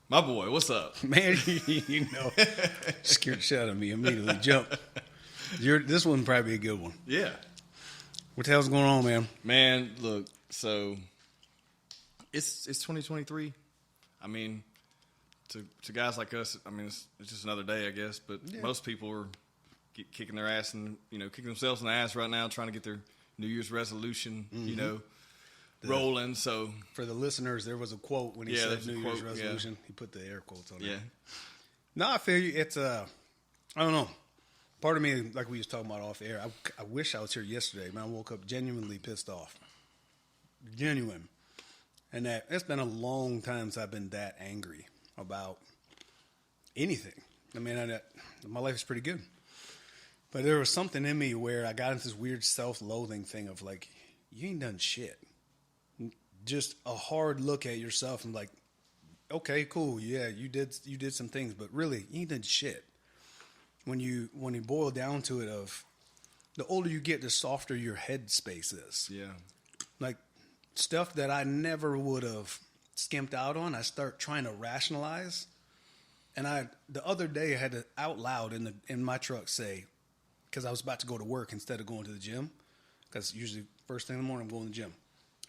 My boy, what's up? Man, scared the shit out of me. Immediately jump. This one probably be a good one. Yeah. What the hell's going on, man? Man, look, so it's 2023. I mean, to guys like us, I mean, it's just another day, I guess. But most people are kicking their ass and, kicking themselves in the ass right now, trying to get their New Year's resolution, rolling. So for the listeners, there was a quote when he said New Year's resolution. Yeah. He put the air quotes on it. Yeah. No, I feel you. It's I don't know. Part of me, like we was talking about off air, I wish I was here yesterday. Man, I woke up genuinely pissed off. Genuine. And that it's been a long time since I've been that angry about anything. I mean, my life is pretty good. But there was something in me where I got into this weird self-loathing thing of like, you ain't done shit. Just a hard look at yourself and like, okay, cool, yeah, you did some things, but really, you ain't done shit. When you boil down to it, of the older you get, the softer your head space is. Yeah. Like stuff that I never would have skimped out on, I start trying to rationalize. And the other day I had to out loud in my truck say, because I was about to go to work instead of going to the gym, because usually first thing in the morning I'm going to the gym.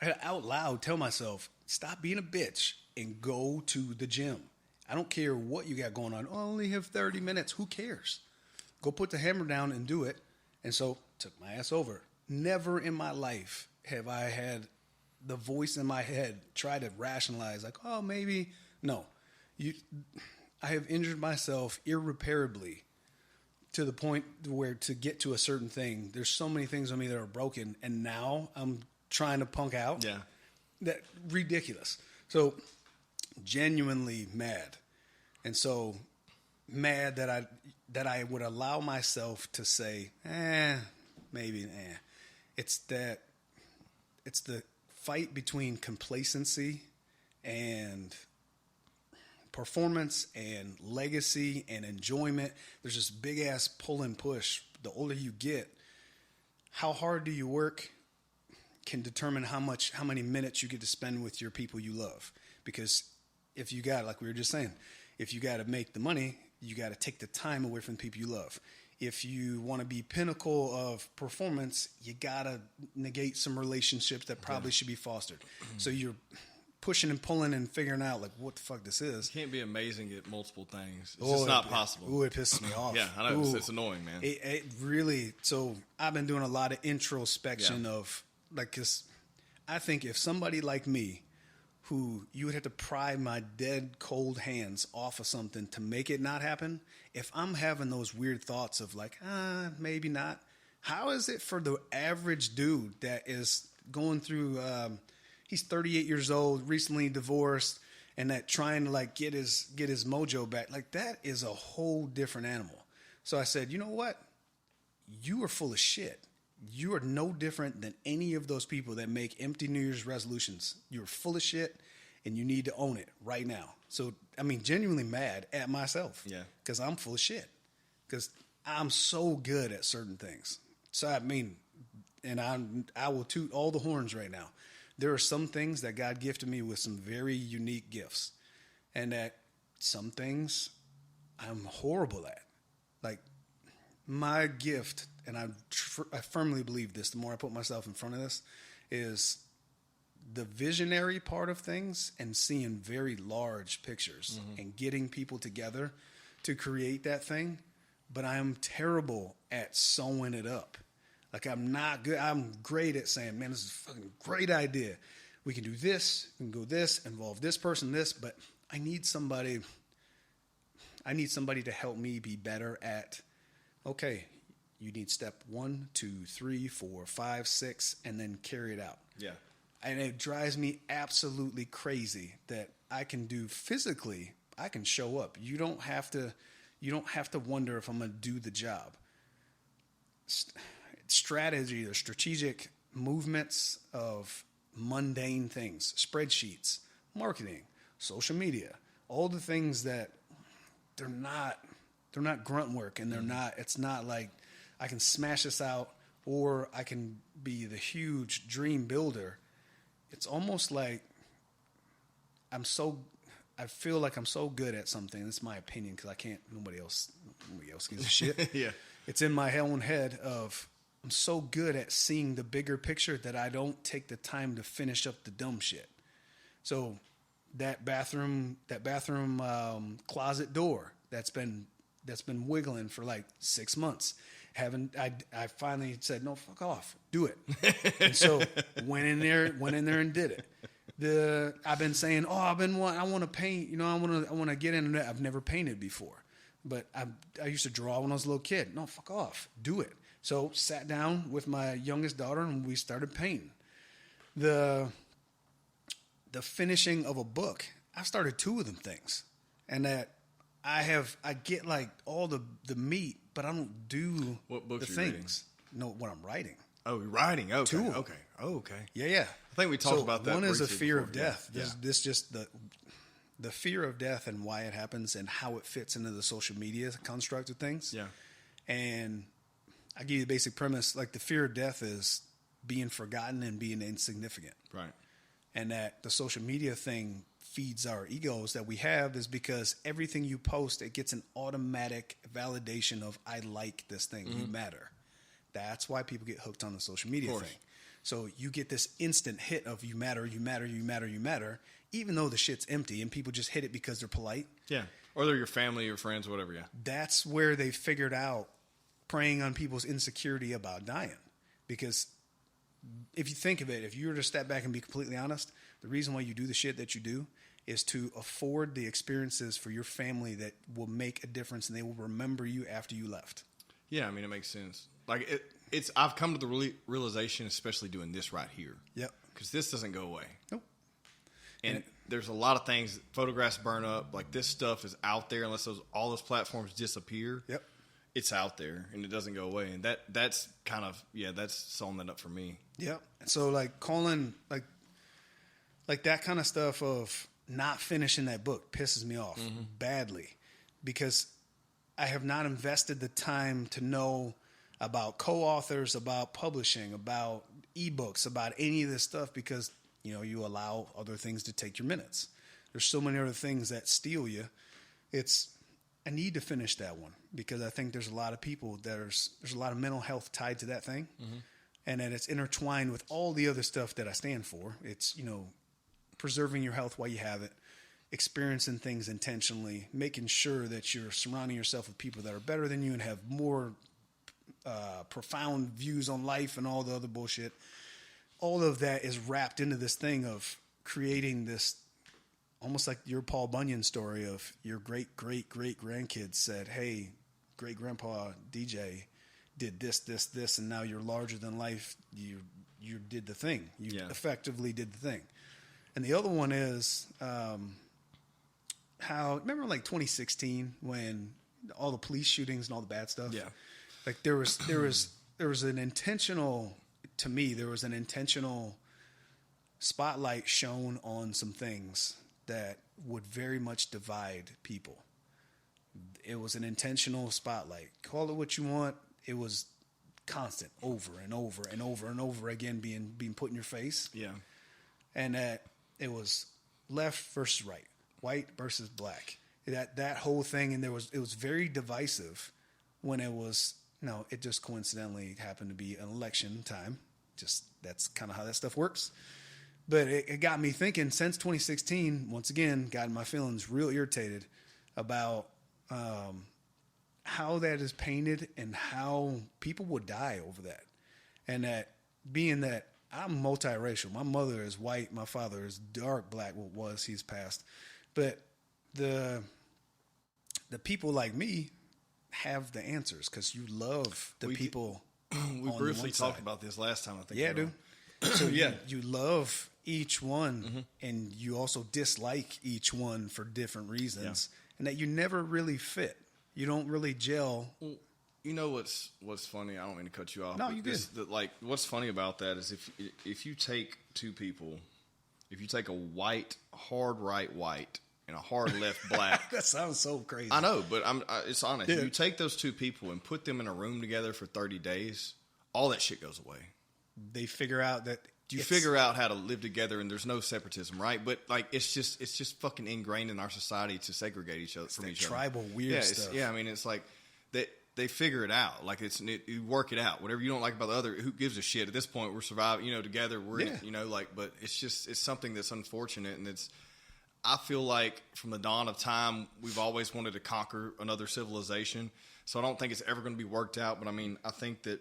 I had to out loud tell myself, stop being a bitch and go to the gym. I don't care what you got going on. I only have 30 minutes. Who cares? Go put the hammer down and do it. And so took my ass over. Never in my life have I had the voice in my head try to rationalize like, oh, maybe. No. I have injured myself irreparably to the point where to get to a certain thing, there's so many things on me that are broken. And now I'm trying to punk out. Yeah. That ridiculous. So genuinely mad. And so mad that I would allow myself to say, maybe. It's the fight between complacency and performance and legacy and enjoyment. There's this big ass pull and push. The older you get, how hard do you work can determine how many minutes you get to spend with your people you love. Because if you got, like we were just saying, if you got to make the money, you got to take the time away from the people you love. If you want to be pinnacle of performance, you got to negate some relationships that probably should be fostered. So you're pushing and pulling and figuring out like what the fuck this is. You can't be amazing at multiple things. It's just not possible. Ooh, it pisses me off. Yeah, I know. It's annoying, man. It really, so I've been doing a lot of introspection of like, cause I think if somebody like me, who you would have to pry my dead cold hands off of something to make it not happen. If I'm having those weird thoughts of like, maybe not. How is it for the average dude that is going through, he's 38 years old, recently divorced, and that trying to like get his mojo back. Like that is a whole different animal. So I said, you know what? You are full of shit. You are no different than any of those people that make empty New Year's resolutions. You're full of shit, and you need to own it right now. So, I mean, genuinely mad at myself. Yeah. Because I'm full of shit. Because I'm so good at certain things. So, I mean, and I will toot all the horns right now. There are some things that God gifted me with some very unique gifts. And that some things I'm horrible at. Like, my gift, and I firmly believe this, the more I put myself in front of this, is the visionary part of things and seeing very large pictures and getting people together to create that thing. But I am terrible at sewing it up. Like I'm not good. I'm great at saying, man, this is a fucking great idea. We can do this, we can go this, involve this person, this, but I need somebody to help me be better at, okay, you need step 1, 2, 3, 4, 5, 6, and then carry it out. Yeah. And it drives me absolutely crazy that I can do physically. I can show up. You don't have to wonder if I'm going to do the job. Strategy or strategic movements of mundane things, spreadsheets, marketing, social media, all the things that they're not grunt work, and it's not like I can smash this out or I can be the huge dream builder. It's almost like I'm so I feel like I'm so good at something. It's my opinion because nobody else gives a shit. Yeah. It's in my own head of I'm so good at seeing the bigger picture that I don't take the time to finish up the dumb shit. So that bathroom closet door that's been wiggling for like 6 months. I finally said, no, fuck off, do it. And so went in there and did it. I've been saying, I want to paint, I want to get into that. I've never painted before, but I used to draw when I was a little kid. No, fuck off, do it. So sat down with my youngest daughter and we started painting. The finishing of a book, I've started 2 of them things, and that I get like all the meat, but I don't do what books the are you things. No, what I'm writing. Oh, you're writing. Okay. 2. Okay. Oh, okay. Yeah. I think we talked about that. One is a fear before. of death. Yeah. This just the fear of death and why it happens and how it fits into the social media construct of things. Yeah. And I give you the basic premise. Like the fear of death is being forgotten and being insignificant. Right. And that the social media thing feeds our egos that we have is because everything you post, it gets an automatic validation of I like this thing. You matter. That's why people get hooked on the social media thing. So you get this instant hit of you matter, you matter, you matter, you matter, even though the shit's empty and people just hit it because they're polite. Yeah. Or they're your family, your friends, whatever. Yeah. That's where they figured out preying on people's insecurity about dying. Because if you think of it, if you were to step back and be completely honest, the reason why you do the shit that you do is to afford the experiences for your family that will make a difference and they will remember you after you left. Yeah, I mean, it makes sense. Like I've come to the realization, especially doing this right here. Yep. Because this doesn't go away. Nope. And there's a lot of things, photographs burn up. Like this stuff is out there unless all those platforms disappear. Yep. It's out there and it doesn't go away. And that's kind of, that's sewing that up for me. Yep. So like calling, like that kind of stuff of not finishing that book pisses me off badly because I have not invested the time to know about co-authors, about publishing, about ebooks, about any of this stuff because, you allow other things to take your minutes. There's so many other things that steal you. I need to finish that one because I think there's a lot of people, there's a lot of mental health tied to that thing and that it's intertwined with all the other stuff that I stand for. It's, preserving your health while you have it, experiencing things intentionally, making sure that you're surrounding yourself with people that are better than you and have more profound views on life and all the other bullshit. All of that is wrapped into this thing of creating this, almost like your Paul Bunyan story of your great grandkids said, hey, great grandpa DJ did this, and now you're larger than life. You did the thing. You effectively did the thing. And the other one is remember like 2016 when all the police shootings and all the bad stuff? Yeah. Like there was an intentional, to me, there was an intentional spotlight shown on some things that would very much divide people. It was an intentional spotlight. Call it what you want. It was constant, over and over and over and over again being put in your face. Yeah. And that it was left versus right, white versus black. That whole thing, and it was very divisive when it just coincidentally happened to be an election time. Just that's kind of how that stuff works. But it got me thinking since 2016, once again, got my feelings real irritated about how that is painted and how people would die over that. And that being that I'm multiracial, my mother is white, my father is dark black, he's passed. But the people like me have the answers because you love the people. We briefly talked about this last time, I think. Yeah, dude. So you love each one, and you also dislike each one for different reasons, and that you never really fit. You don't really gel. Well, you know what's funny? I don't mean to cut you off. No, you did. What's funny about that is if you take two people, if you take a white, hard right white, and a hard left black. That sounds so crazy. I know, but it's honest. Yeah. If you take those two people and put them in a room together for 30 days, all that shit goes away. They figure out that you figure out how to live together, and there's no separatism, right? But like it's just fucking ingrained in our society to segregate each other from each other. Tribal weird stuff. Yeah, I mean, it's like they figure it out. Like you work it out. Whatever you don't like about the other, who gives a shit? At this point, we're surviving. You know, together. We're but it's something that's unfortunate, and I feel like from the dawn of time, we've always wanted to conquer another civilization. So I don't think it's ever going to be worked out. But I mean, I think that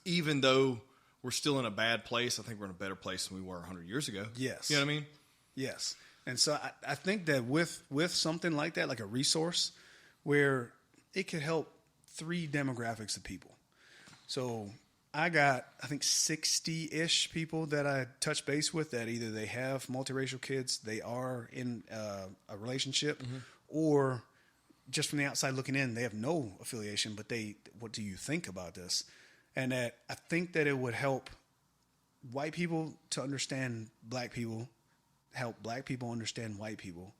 even though we're still in a bad place, I think we're in a better place than we were 100 years ago. Yes. You know what I mean? Yes. And so I think that with something like that, like a resource where it could help 3 demographics of people. So I got, I think, 60-ish people that I touch base with that either they have multiracial kids, they are in a relationship, or just from the outside looking in, they have no affiliation, but what do you think about this? And that I think that it would help white people to understand black people, help black people understand white people,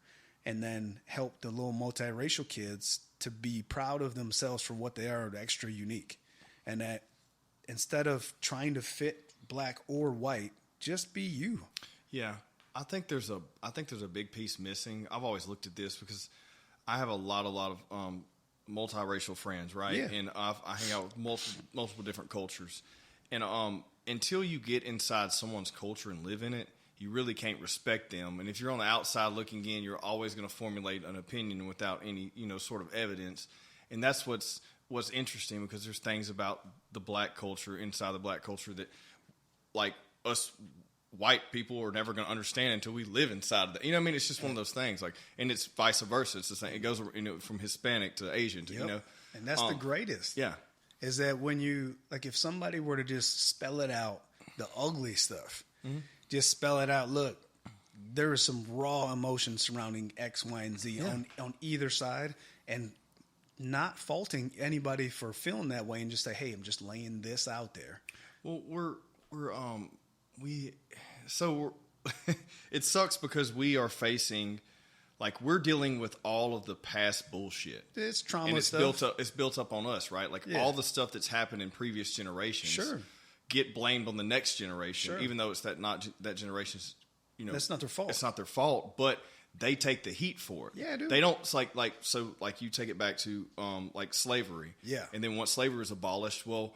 and then help the little multiracial kids to be proud of themselves for what they are, extra unique. And that instead of trying to fit black or white, just be you. Yeah. I think there's a big piece missing. I've always looked at this because I have a lot of multiracial friends, right? Yeah. And I hang out with multiple different cultures. And until you get inside someone's culture and live in it, you really can't respect them. And if you're on the outside looking in, you're always going to formulate an opinion without any, sort of evidence. And that's what's interesting, because there's things about the black culture, inside the black culture, that like us white people are never going to understand until we live inside of that. You know what I mean? It's just one of those things. Like, and it's vice versa. It's the same. It goes, from Hispanic to Asian to, And that's the greatest. Yeah. Is that when you, like, if somebody were to just spell it out, the ugly stuff, just spell it out. Look, there is some raw emotion surrounding X, Y, and Z on either side, and not faulting anybody for feeling that way, and just say, hey, I'm just laying this out there. Well, it sucks because we are facing, like, we're dealing with all of the past bullshit. It's trauma and it's stuff. It's built up on us, right? Like, all the stuff that's happened in previous generations get blamed on the next generation, even though it's not that generation's, that's not their fault. It's not their fault, but they take the heat for it. Yeah, dude. They don't, it's like you take it back to like slavery. Yeah. And then once slavery was abolished, well,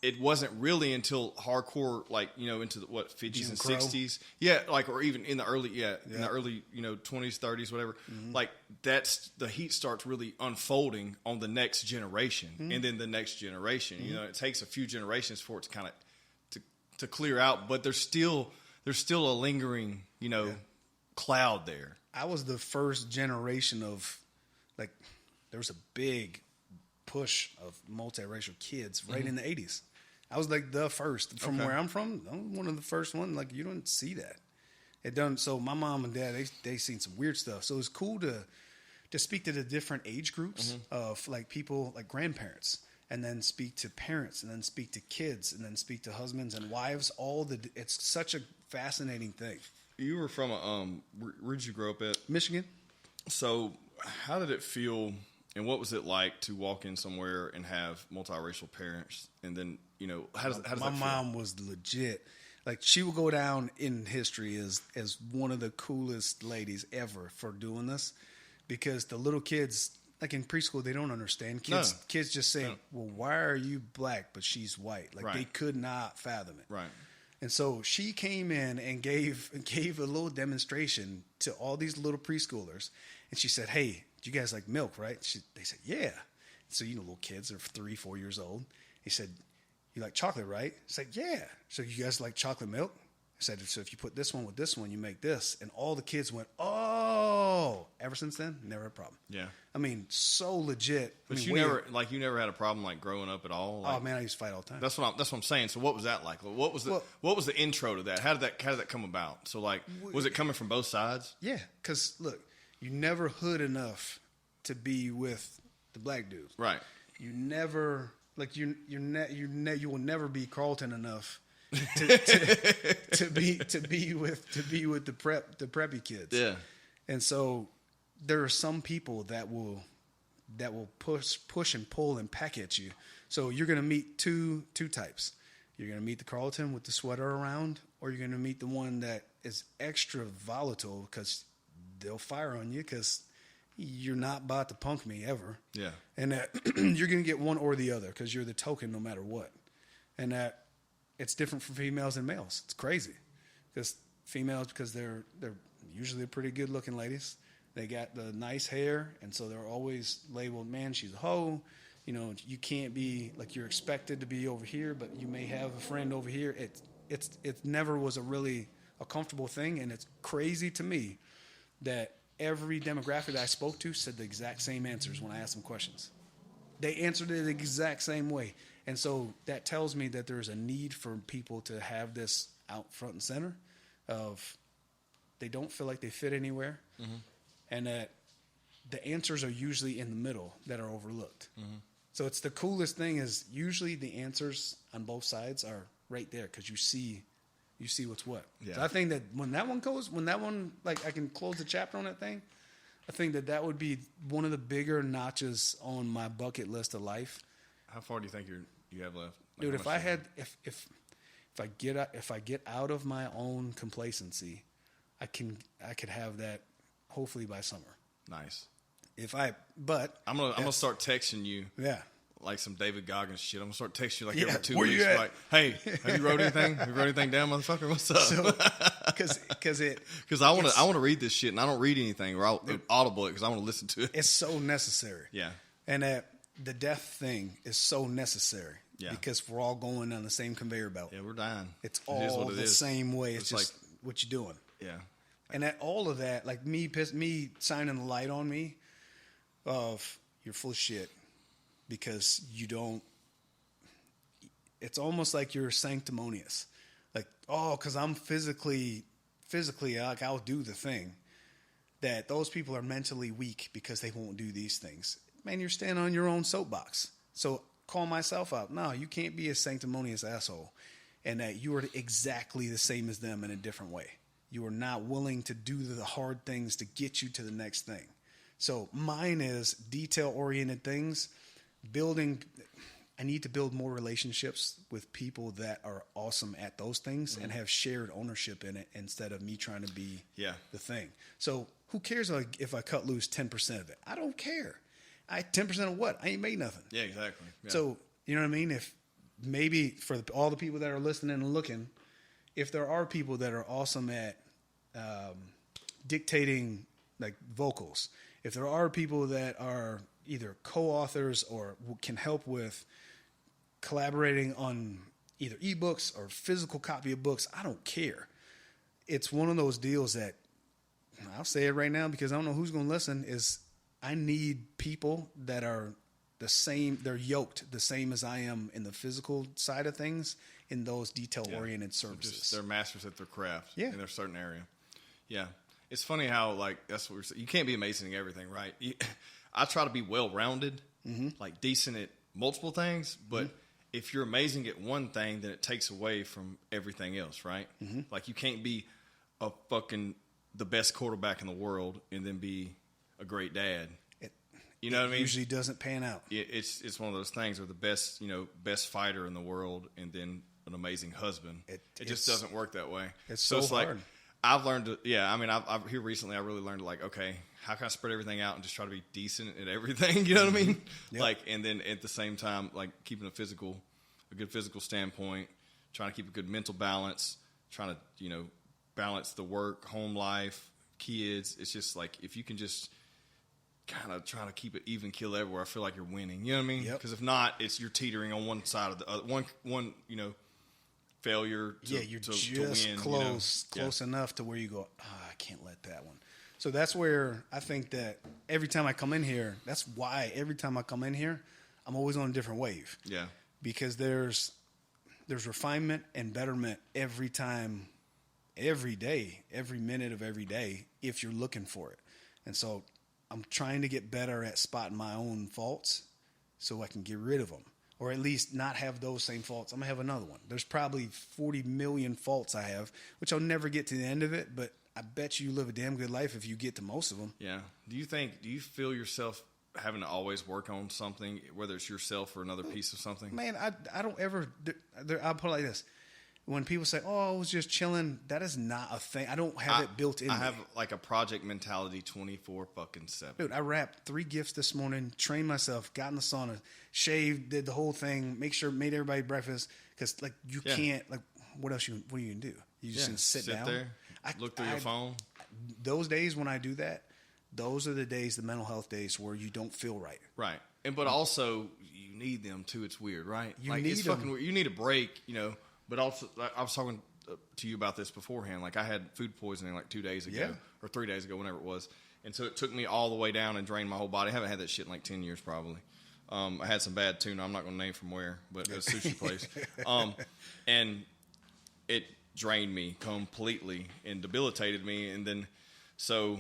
it wasn't really until hardcore, like, into the 50s and 60s. Yeah, like, or even in the early, in the early, 20s, 30s, whatever. Like, that's, the heat starts really unfolding on the next generation, and then the next generation. It takes a few generations for it to kind of to clear out, but there's still a lingering, cloud there. I was the first generation of, like, there was a big push of multiracial kids right in the 80s. I was like the first from where I'm from. I'm one of the first ones. Like, you don't see that. It doesn't. So my mom and dad, they seen some weird stuff. So it's cool to speak to the different age groups of, like, people, like grandparents, and then speak to parents, and then speak to kids, and then speak to husbands and wives. It's such a fascinating thing. You were from where'd you grow up at? Michigan. So how did it feel? And what was it like to walk in somewhere and have multiracial parents? And then, how does that feel? My mom was legit. Like, she will go down in history as one of the coolest ladies ever for doing this, because the little kids, like in preschool, they don't understand. Kids just say, well, why are you black but she's white? Like, they could not fathom it. Right. And so she came in and gave a little demonstration to all these little preschoolers. And she said, hey, do you guys like milk, right? They said, yeah. So, little kids are 3, 4 years old. He said, you like chocolate, right? I said, yeah. So you guys like chocolate milk? I said, so if you put this one with this one, you make this. And all the kids went, oh. Ever since then, never had a problem. Yeah. I mean, so legit. But you never had a problem, like, growing up at all? Like, oh, man, I used to fight all the time. That's what I'm saying. So what was that like? What was the intro to that? How did that come about? So, like, was it coming from both sides? Yeah, because, look, you never hood enough to be with the black dude. Right. You never, like, you will never be Carlton enough to be with the preppy kids. Yeah. And so there are some people that will push and pull and peck at you. So you're going to meet two types. You're going to meet the Carlton with the sweater around, or you're going to meet the one that is extra volatile because they'll fire on you because you're not about to punk me ever. Yeah. And that you're going to get one or the other because you're the token no matter what. And that it's different for females and males. It's crazy because females, because they're usually pretty good looking ladies. They got the nice hair, and so they're always labeled, man, she's a hoe. You know, you can't be like, you're expected to be over here, but you may have a friend over here. It never was a comfortable thing, and it's crazy to me that every demographic that I spoke to said the exact same answers when I asked them questions. They answered it the exact same way. And so that tells me that there's a need for people to have this out front and center of they don't feel like they fit anywhere, and that the answers are usually in the middle that are overlooked. So it's the coolest thing is usually the answers on both sides are right there because you see what's what. Yeah. So I think that when that one, like I can close the chapter on that thing, I think that would be one of the bigger notches on my bucket list of life. How far do you think you have left? Dude, if I get out of my own complacency, I could have that hopefully by summer. Nice. I'm gonna start texting you. Yeah. Like some David Goggins shit. I'm gonna start texting you like Yeah, every 2 where weeks. you at? Like, hey, have you wrote anything? Have you wrote anything down, motherfucker? What's up? So, because I want to read this shit, and I don't read anything, or I'll audible it because I want to listen to it. It's so necessary. Yeah. And the death thing is so necessary. Yeah. Because we're all going on the same conveyor belt. Yeah, we're dying. It's all the same way. It's just like what you're doing. Yeah. And that all of that, like me shining the light on me of you're full of shit because you don't. It's almost like you're sanctimonious, like because I'm physically like I'll do the thing. That those people are mentally weak because they won't do these things. Man, you're standing on your own soapbox. So call myself out. No, you can't be a sanctimonious asshole, and that you are exactly the same as them in a different way. You are not willing to do the hard things to get you to the next thing. So mine is detail-oriented things, I need to build more relationships with people that are awesome at those things and have shared ownership in it instead of me trying to be the thing. So who cares if I cut loose 10% of it? I don't care. 10% of what? I ain't made nothing. Yeah, exactly. Yeah. So, you know what I mean? If maybe for all the people that are listening and looking, if there are people that are awesome at dictating like vocals, if there are people that are either co-authors or can help with collaborating on either ebooks or physical copy of books, I don't care. It's one of those deals that I'll say it right now because I don't know who's going to listen is I need people that are the same. They're yoked the same as I am in the physical side of things in those detail-oriented services. They're masters at their craft in their certain area. Yeah. It's funny how, like, that's what we're saying. You can't be amazing at everything, right? I try to be well-rounded, like decent at multiple things, but if you're amazing at one thing, then it takes away from everything else, right? Like, you can't be the best quarterback in the world and then be a great dad. You know what I mean? Usually doesn't pan out. It's one of those things where the best fighter in the world and then an amazing husband. It just doesn't work that way. It's so hard. Like, I've learned to, I've here recently, I really learned to like, okay, how can I spread everything out and just try to be decent at everything? You know what I mean? Yep. Like, and then at the same time, like keeping a good physical standpoint, trying to keep a good mental balance, trying to, balance the work, home life, kids. It's just like, if you can just kind of try to keep it even kill everywhere, I feel like you're winning. You know what I mean? Because if not, you're teetering on one side of the other, one failure you're to just win, close enough to where you go, I can't let that one. So that's where I think that every time I come in here, that's why every time I come in here, I'm always on a different wave. Yeah. Because there's refinement and betterment every time, every day, every minute of every day, if you're looking for it. And so I'm trying to get better at spotting my own faults so I can get rid of them. Or at least not have those same faults. I'm going to have another one. There's probably 40 million faults I have, which I'll never get to the end of it, but I bet you live a damn good life if you get to most of them. Yeah. Do you feel yourself having to always work on something, whether it's yourself or another piece of something? Man, I don't ever. I'll put it like this: when people say, "Oh, I was just chilling," that is not a thing. I don't have it built in. I have like a project mentality 24/7. Dude, I wrapped 3 gifts this morning, trained myself, got in the sauna, shaved, did the whole thing, made everybody breakfast. Because like you can't like what are you gonna do? You just gonna sit down there, look through your phone. Those days when I do that, those are the days, the mental health days where you don't feel right. Right, but also you need them too. It's weird, right? You need it's fucking weird. You need a break, But also, I was talking to you about this beforehand. Like I had food poisoning like 2 days ago or 3 days ago, whenever it was, and so it took me all the way down and drained my whole body. I haven't had that shit in like 10 years probably. I had some bad tuna. I'm not going to name from where, but a sushi place. And it drained me completely and debilitated me. And then, so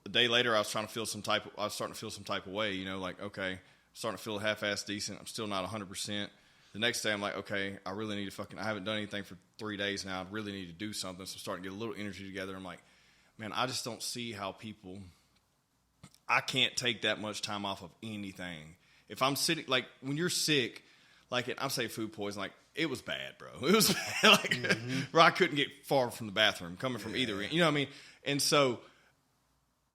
a day later, I was starting to feel some type of way. Like okay, I'm starting to feel half-assed decent. I'm still not 100%. The next day, I'm like, okay, I really need to I haven't done anything for 3 days now. I really need to do something. So I'm starting to get a little energy together. I'm like, man, I just don't see how I can't take that much time off of anything. If I'm sitting, like when you're sick, like I'm saying food poisoning, like it was bad, bro. It was bad. Like where I couldn't get far from the bathroom coming from either end. You know what I mean? And so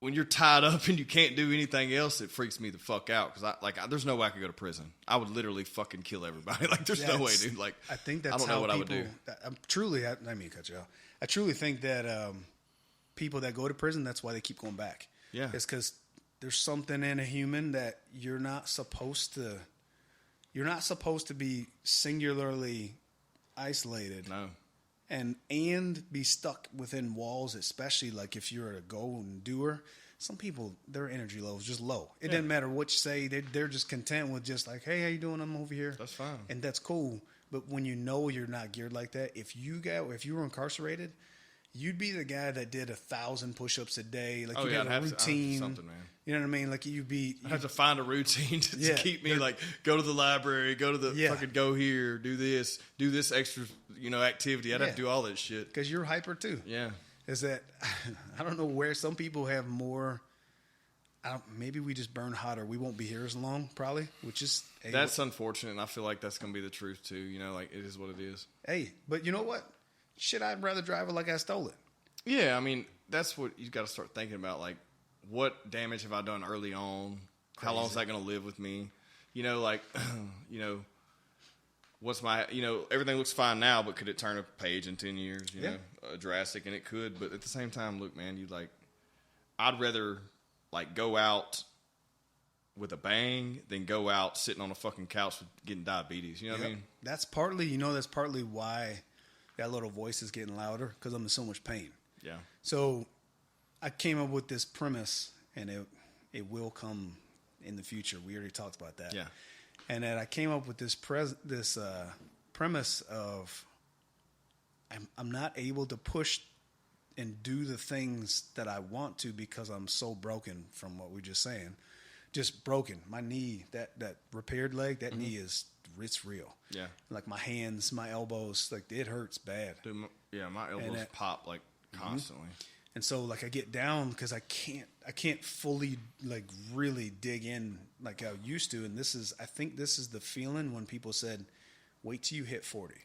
when you're tied up and you can't do anything else, it freaks me the fuck out. Because there's no way I could go to prison. I would literally fucking kill everybody. Like there's no way, dude. Like I think that's I don't know what I would do. I mean, cut you off. I truly think that people that go to prison, that's why they keep going back. Yeah, it's because there's something in a human that you're not supposed to be singularly isolated. No. And be stuck within walls, especially like if you're a go-and-doer. Some people, their energy level is just low. It doesn't matter what you say. They're just content with just like, hey, how you doing? I'm over here. That's fine. And that's cool. But when you know you're not geared like that, if you were incarcerated, you'd be the guy that did 1,000 push-ups a day. Like you had a routine. Something, man. You know what I mean? Like I have to find a routine to keep me like go to the library, go to the fucking go here, do this extra activity. I'd have to do all that shit because you're hyper too. Yeah, is that I don't know where some people have more. Maybe we just burn hotter. We won't be here as long, probably. Which is that's unfortunate, and I feel like that's gonna be the truth too. Like it is what it is. Hey, but you know what? Shit, I'd rather drive it like I stole it. Yeah, I mean that's what you got to start thinking about. Like, what damage have I done early on? Crazy. How long is that going to live with me? What's my, everything looks fine now, but could it turn a page in 10 years? You know, drastic, and it could. But at the same time, look, man, I'd rather go out with a bang than go out sitting on a fucking couch with getting diabetes. You know what I mean? That's partly why that little voice is getting louder, because I'm in so much pain. Yeah. So I came up with this premise, and it will come in the future. We already talked about that. Yeah. And then I came up with this premise of I'm not able to push and do the things that I want to because I'm so broken from what we were just saying. Just broken. My knee, that repaired leg, that knee it's real. Yeah. Like my hands, my elbows, like it hurts bad. Dude, my elbows pop constantly. And so I get down because I can't fully really dig in like I used to. And I think this is the feeling when people said, wait till you hit 40.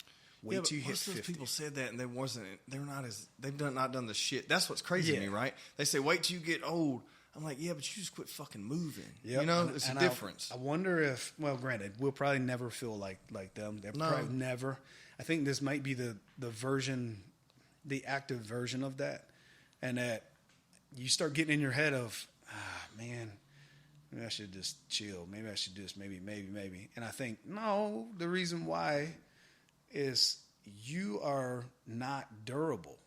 Wait till you hit 50. Most of those people said that, and they've not done the shit. That's what's crazy to me, right? They say, wait till you get old. I'm like, yeah, but you just quit fucking moving. Yep. It's a difference. I wonder if, well, granted, we'll probably never feel like them. They'll probably never. I think this might be the active version of that. And that you start getting in your head of, man, maybe I should just chill. Maybe I should just maybe. And I think, no, the reason why is you are not durable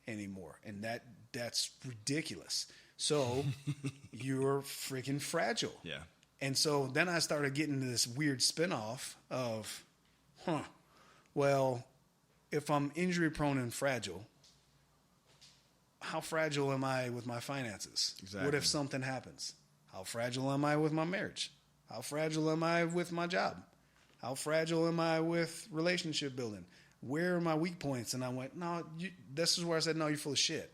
anymore. And that's ridiculous. So you're freaking fragile. Yeah. And so then I started getting this weird spinoff of, well, if I'm injury prone and fragile, how fragile am I with my finances? Exactly. What if something happens? How fragile am I with my marriage? How fragile am I with my job? How fragile am I with relationship building? Where are my weak points? And I went, no, this is where I said, no, you're full of shit.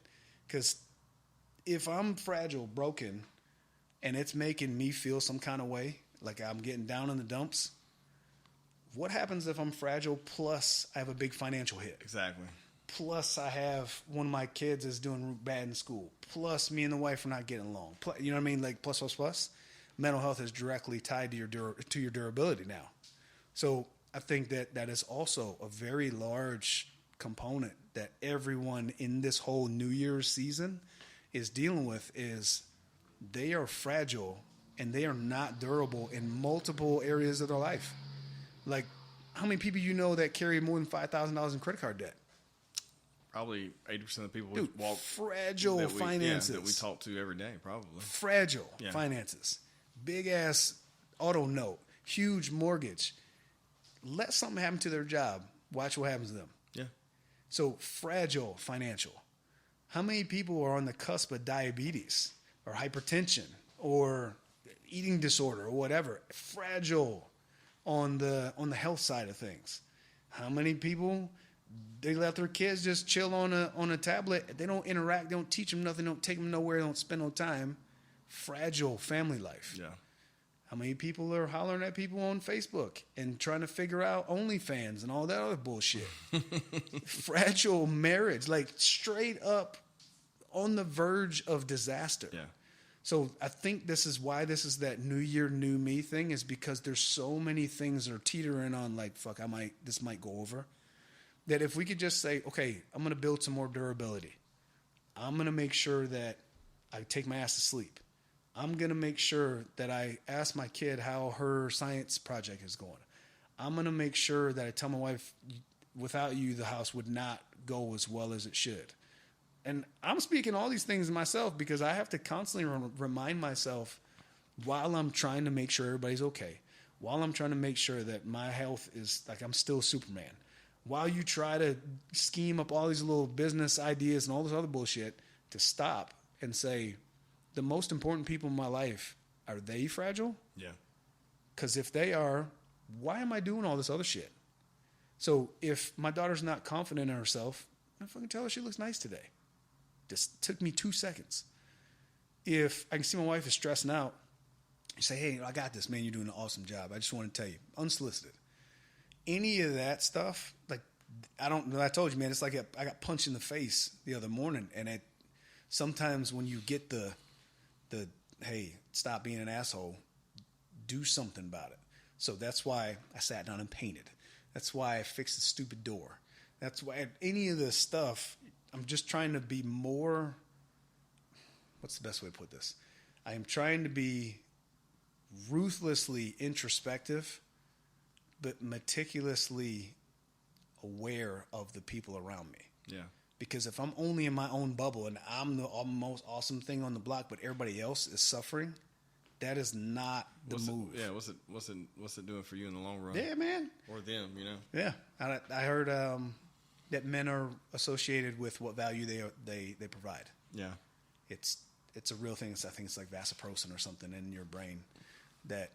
Because if I'm fragile, broken, and it's making me feel some kind of way, like I'm getting down in the dumps, what happens if I'm fragile plus I have a big financial hit? Exactly. Plus I have one of my kids is doing bad in school. Plus me and the wife are not getting along. You know what I mean? Like plus, plus, plus. Mental health is directly tied to your durability now. So I think that is also a very large component that everyone in this whole New Year's season is dealing with is they are fragile and they are not durable in multiple areas of their life. Like, how many people you know that carry more than $5,000 in credit card debt? Probably 80% of the people Dude, we walk fragile finances. that we talk to every day, probably. Fragile finances. Big ass auto note, huge mortgage. Let something happen to their job. Watch what happens to them. Yeah. So fragile financial. How many people are on the cusp of diabetes or hypertension or eating disorder or whatever? Fragile on the health side of things. How many people they let their kids just chill on a tablet? They don't interact. They don't teach them nothing. Don't take them nowhere. They don't spend no time. Fragile family life. Yeah. How many people are hollering at people on Facebook and trying to figure out OnlyFans and all that other bullshit? Fragile marriage, like straight up on the verge of disaster. Yeah. So I think this is why this is that new year, new me thing, is because there's so many things that are teetering on like, fuck, this might go over. That if we could just say, okay, I'm going to build some more durability. I'm going to make sure that I take my ass to sleep. I'm going to make sure that I ask my kid how her science project is going. I'm going to make sure that I tell my wife, without you, the house would not go as well as it should. And I'm speaking all these things myself because I have to constantly remind myself while I'm trying to make sure everybody's okay, while I'm trying to make sure that my health is like I'm still Superman, while you try to scheme up all these little business ideas and all this other bullshit, to stop and say, the most important people in my life, are they fragile? Yeah. Because if they are, why am I doing all this other shit? So if my daughter's not confident in herself, I fucking tell her she looks nice today. Just took me 2 seconds. If I can see my wife is stressing out, you say, hey, I got this, man. You're doing an awesome job. I just want to tell you, unsolicited. Any of that stuff, like, I told you, man, it's like I got punched in the face the other morning. And sometimes when you get the hey, stop being an asshole, do something about it. So that's why I sat down and painted. That's why I fixed the stupid door. That's why any of this stuff, I'm just trying to be more, what's the best way to put this? I am trying to be ruthlessly introspective, but meticulously aware of the people around me. Yeah. Because if I'm only in my own bubble and I'm the most awesome thing on the block, but everybody else is suffering, that is not the move. What's it doing for you in the long run? Yeah, man. Or them, you know? Yeah. I heard that men are associated with what value they provide. Yeah. It's a real thing. I think it's like vasopressin or something in your brain that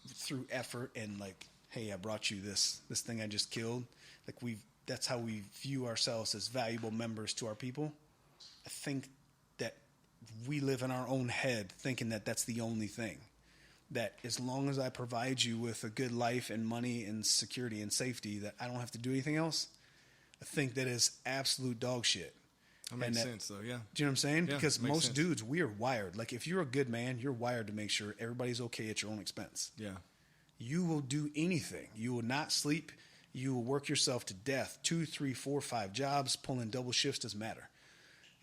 through effort and like, hey, I brought you this thing I just killed. Like that's how we view ourselves as valuable members to our people. I think that we live in our own head thinking that that's the only thing. That as long as I provide you with a good life and money and security and safety, that I don't have to do anything else. I think that is absolute dog shit. That makes sense, though, yeah. Do you know what I'm saying? Yeah, because most sense. dudes, we are wired. Like, if you're a good man, you're wired to make sure everybody's okay at your own expense. Yeah. You will do anything. You will not sleep. You will work yourself to death. 2, 3, 4, 5 jobs, pulling double shifts doesn't matter.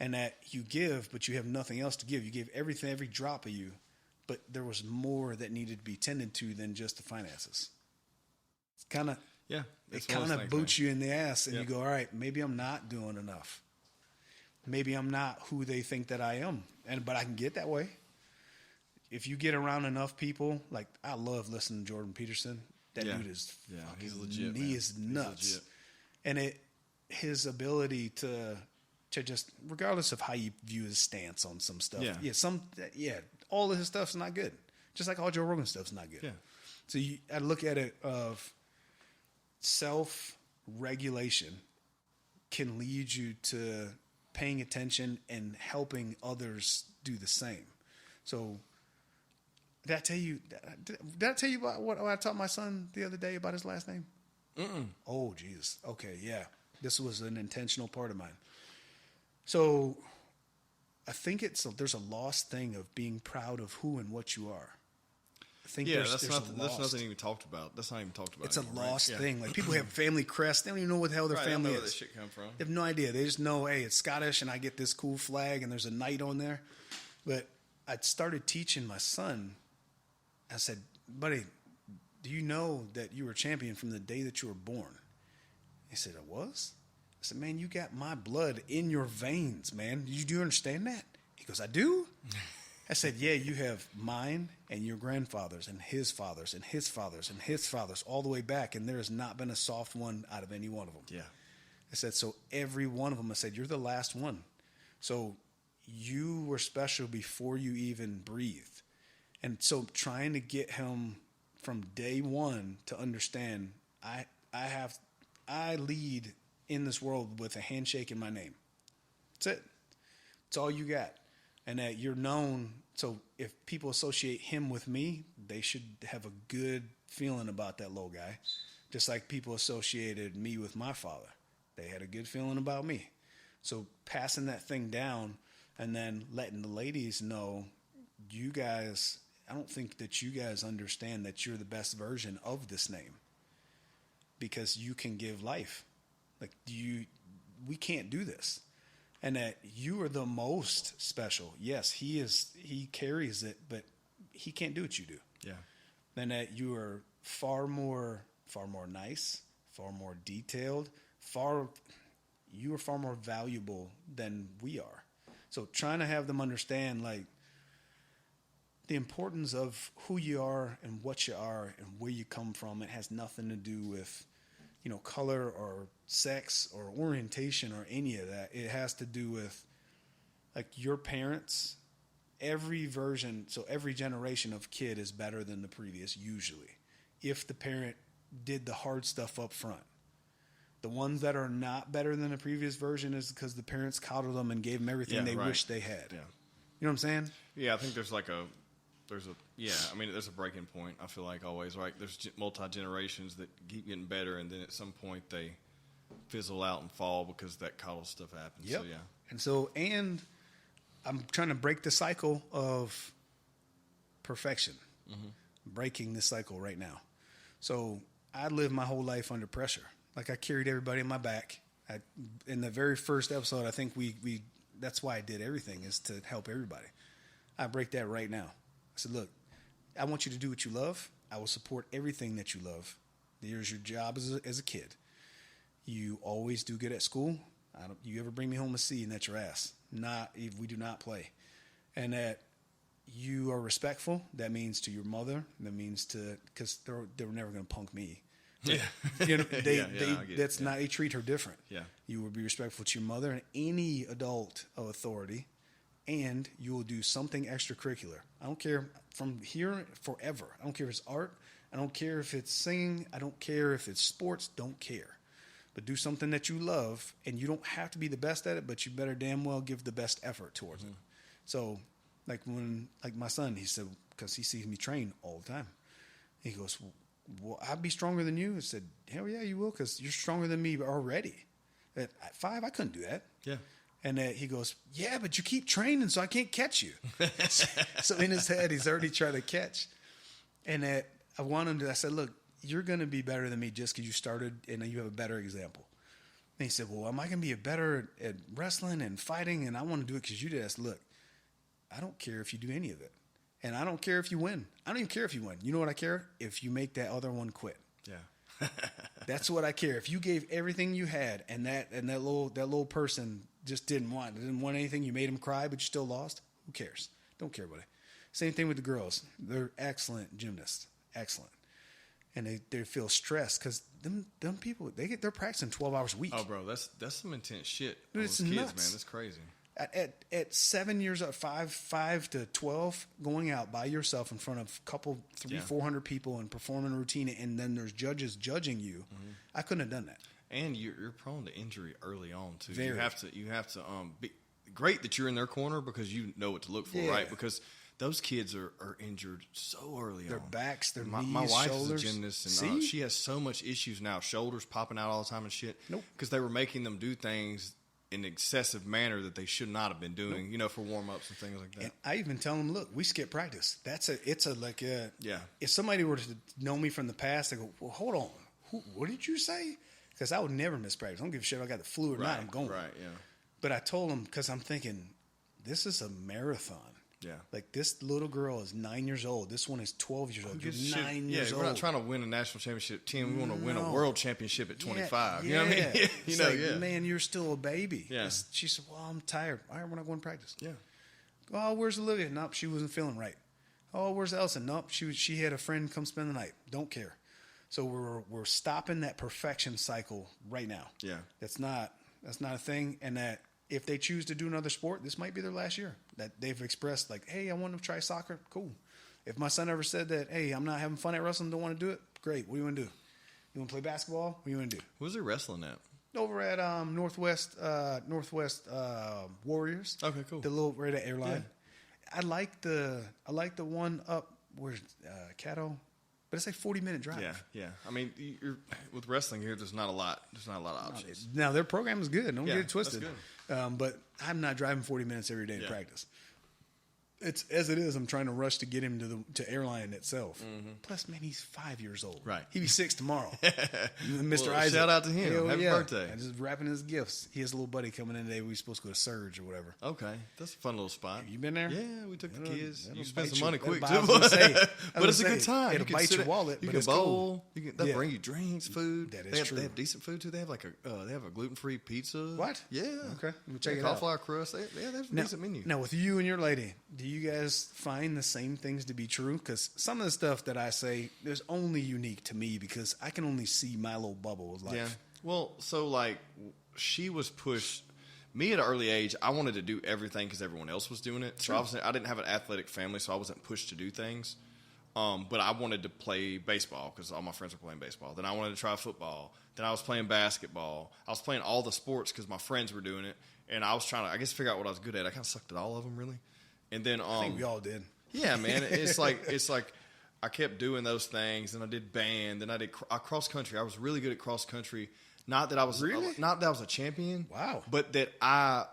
And that you give, but you have nothing else to give. You gave everything, every drop of you, but there was more that needed to be tended to than just the finances. It's kind of... Yeah. It kind of boots you in the ass, and you go, all right, maybe I'm not doing enough. Maybe I'm not who they think that I am, but I can get that way. If you get around enough people, like I love listening to Jordan Peterson. That dude is he's legit. He is nuts, and his ability to just, regardless of how you view his stance on some stuff, all of his stuff's not good. Just like all Joe Rogan stuff's not good. Yeah. So I look at it of self-regulation can lead you to paying attention and helping others do the same. So Did I tell you? Did I tell you about what I taught my son the other day about his last name? Oh, Jesus. Okay, yeah. This was an intentional part of mine. So I think there's a lost thing of being proud of who and what you are. I think that's nothing even talked about. That's not even talked about. It's a anymore, lost right? thing. Like people have family crests. They don't even know what the hell their family They don't know is. where that shit come from. They have no idea. They just know, hey, it's Scottish and I get this cool flag and there's a knight on there. But I started teaching my son. I said, buddy, do you know that you were champion from the day that you were born? He said, I was? I said, man, you got my blood in your veins, man. Do you understand that? He goes, I do? I said, yeah, you have mine and your grandfathers and his fathers and his fathers and his fathers all the way back, and there has not been a soft one out of any one of them. Yeah. I said, so every one of them, I said, you're the last one. So you were special before you even breathed. And so trying to get him from day one to understand I lead in this world with a handshake in my name. That's it. It's all you got. And that you're known. So if people associate him with me, they should have a good feeling about that little guy. Just like people associated me with my father. They had a good feeling about me. So passing that thing down and then letting the ladies know, you guys, I don't think that you guys understand that you're the best version of this name. Because you can give life. Like we can't do this. And that you are the most special. Yes, he carries it, but he can't do what you do. Yeah. And that you are far more nice, far more detailed, you are far more valuable than we are. So trying to have them understand like the importance of who you are and what you are and where you come from. It has nothing to do with, color or sex or orientation or any of that. It has to do with like your parents, every generation of kid is better than the previous usually. If the parent did the hard stuff up front. The ones that are not better than the previous version is because the parents coddled them and gave them everything they wish they had. Yeah. You know what I'm saying? Yeah, I think there's a breaking point, I feel like always, right? There's multi-generations that keep getting better, and then at some point they fizzle out and fall because that coddle stuff happens. Yep. So, yeah. And I'm trying to break the cycle of perfection. Mm-hmm. Breaking the cycle right now. So I lived my whole life under pressure. Like I carried everybody in my back. In the very first episode, I think we that's why I did everything, is to help everybody. I break that right now. I said, look, I want you to do what you love. I will support everything that you love. Here's your job as a kid. You always do good at school. You ever bring me home a C, and that's your ass. Not if we do not play. And that you are respectful. That means to your mother. That means because they were never going to punk me. Yeah. They treat her different. Yeah. You will be respectful to your mother and any adult of authority. And you will do something extracurricular. I don't care, from here forever. I don't care if it's art. I don't care if it's singing. I don't care if it's sports. Don't care. But do something that you love, and you don't have to be the best at it, but you better damn well give the best effort towards it. So, like my son, he said, because he sees me train all the time. He goes, well, I'd be stronger than you. I said, hell yeah, you will, because you're stronger than me already. At 5, I couldn't do that. Yeah. And he goes, yeah, but you keep training, so I can't catch you. So in his head, he's already trying to catch. And I said, look, you're going to be better than me just because you started and you have a better example. And he said, well, am I going to be better at wrestling and fighting? And I want to do it because you did. I said, look, I don't care if you do any of it. And I don't care if you win. I don't even care if you win. You know what I care? If you make that other one quit. Yeah. That's what I care. If you gave everything you had and that little person just didn't want anything, you made him cry, but you still lost, who cares? Don't care about it. Same thing with the girls. They're excellent gymnasts. Excellent. And they feel stressed because them people, they're practicing 12 hours a week. Oh, bro, that's some intense shit. Dude, Those it's kids, nuts. man. That's crazy. At 7 years old, 5 to 12, going out by yourself in front of a couple, 400 people and performing a routine, and then there's judges judging you. Mm-hmm. I couldn't have done that. And you're prone to injury early on too. Very. You have to be great that you're in their corner because you know what to look for, right? Because those kids are injured so early Their on. backs, their my, knees, my wife shoulders. is a gymnast, and See? she has so much issues now, shoulders popping out all the time and shit. Nope. Because they were making them do things in an excessive manner that they should not have been doing, for warm-ups and things like that. And I even tell them, look, we skip practice. Yeah. If somebody were to know me from the past, they go, well, hold on. What did you say? Because I would never miss practice. I don't give a shit if I got the flu or not. I'm going. Right, yeah. But I told them, because I'm thinking, this is a marathon. Yeah. Like, this little girl is 9 years old. This one is 12 years old. You're 9 years old. We're not trying to win a national championship at 10. We want to win a No. world championship at 25. Yeah, You know what I mean? It's like, man, you're still a baby. Yeah. She said, well, I'm tired. All right, we're not going to practice. Yeah. Oh, where's Olivia? Nope, she wasn't feeling right. Oh, where's Elsa? Nope, she had a friend come spend the night. Don't care. So we're stopping that perfection cycle right now. Yeah. That's not a thing. And that if they choose to do another sport, this might be their last year. That they've expressed like, hey, I want to try soccer. Cool. If my son ever said that, hey, I'm not having fun at wrestling, don't want to do it, great. What do you want to do? You want to play basketball? What do you want to do? Where's he wrestling at? Over at Northwest Warriors. Okay, cool. The little right at Airline. Yeah. I like the one up where's Caddo, but it's like 40-minute drive. Yeah. I mean, with wrestling here, there's not a lot of options. Now their program is good. Don't get it twisted. That's But I'm not driving 40 minutes every day to practice. It's as it is. I'm trying to rush to get him to Airline itself. Mm-hmm. Plus, man, he's 5 years old. Right. He'll be 6 tomorrow. Mr. Well, Isaac. shout out to him. Hell Happy birthday. I'm just wrapping his gifts. He has a little buddy coming in today. We're supposed to go to Surge or whatever. Okay, that's a fun little spot. You been there? Yeah, we took the kids. That'll You spent bite some money you- quick that'll too, buy- I was gonna say- but it's a good time. It'll You can bite sit your at- wallet, You but can it's bowl. cool. They'll bring you drinks, food. That is They true. have decent food too. They have a gluten-free pizza. What? Yeah. Okay, we'll check it out. Cauliflower crust. They have a decent menu. Now, with you and your lady, do you guys find the same things to be true? Because some of the stuff that I say is only unique to me because I can only see my little bubble of life. Yeah. Well, so like she was pushed. Me at an early age, I wanted to do everything because everyone else was doing it. So obviously, I didn't have an athletic family, so I wasn't pushed to do things. But I wanted to play baseball because all my friends were playing baseball. Then I wanted to try football. Then I was playing basketball. I was playing all the sports because my friends were doing it, and I was trying to, I guess, figure out what I was good at. I kind of sucked at all of them, really. And then I think we all did. yeah, man. It's like I kept doing those things, and I did band, then I did cross country. I was really good at cross country. Not that I was a champion. Wow. But that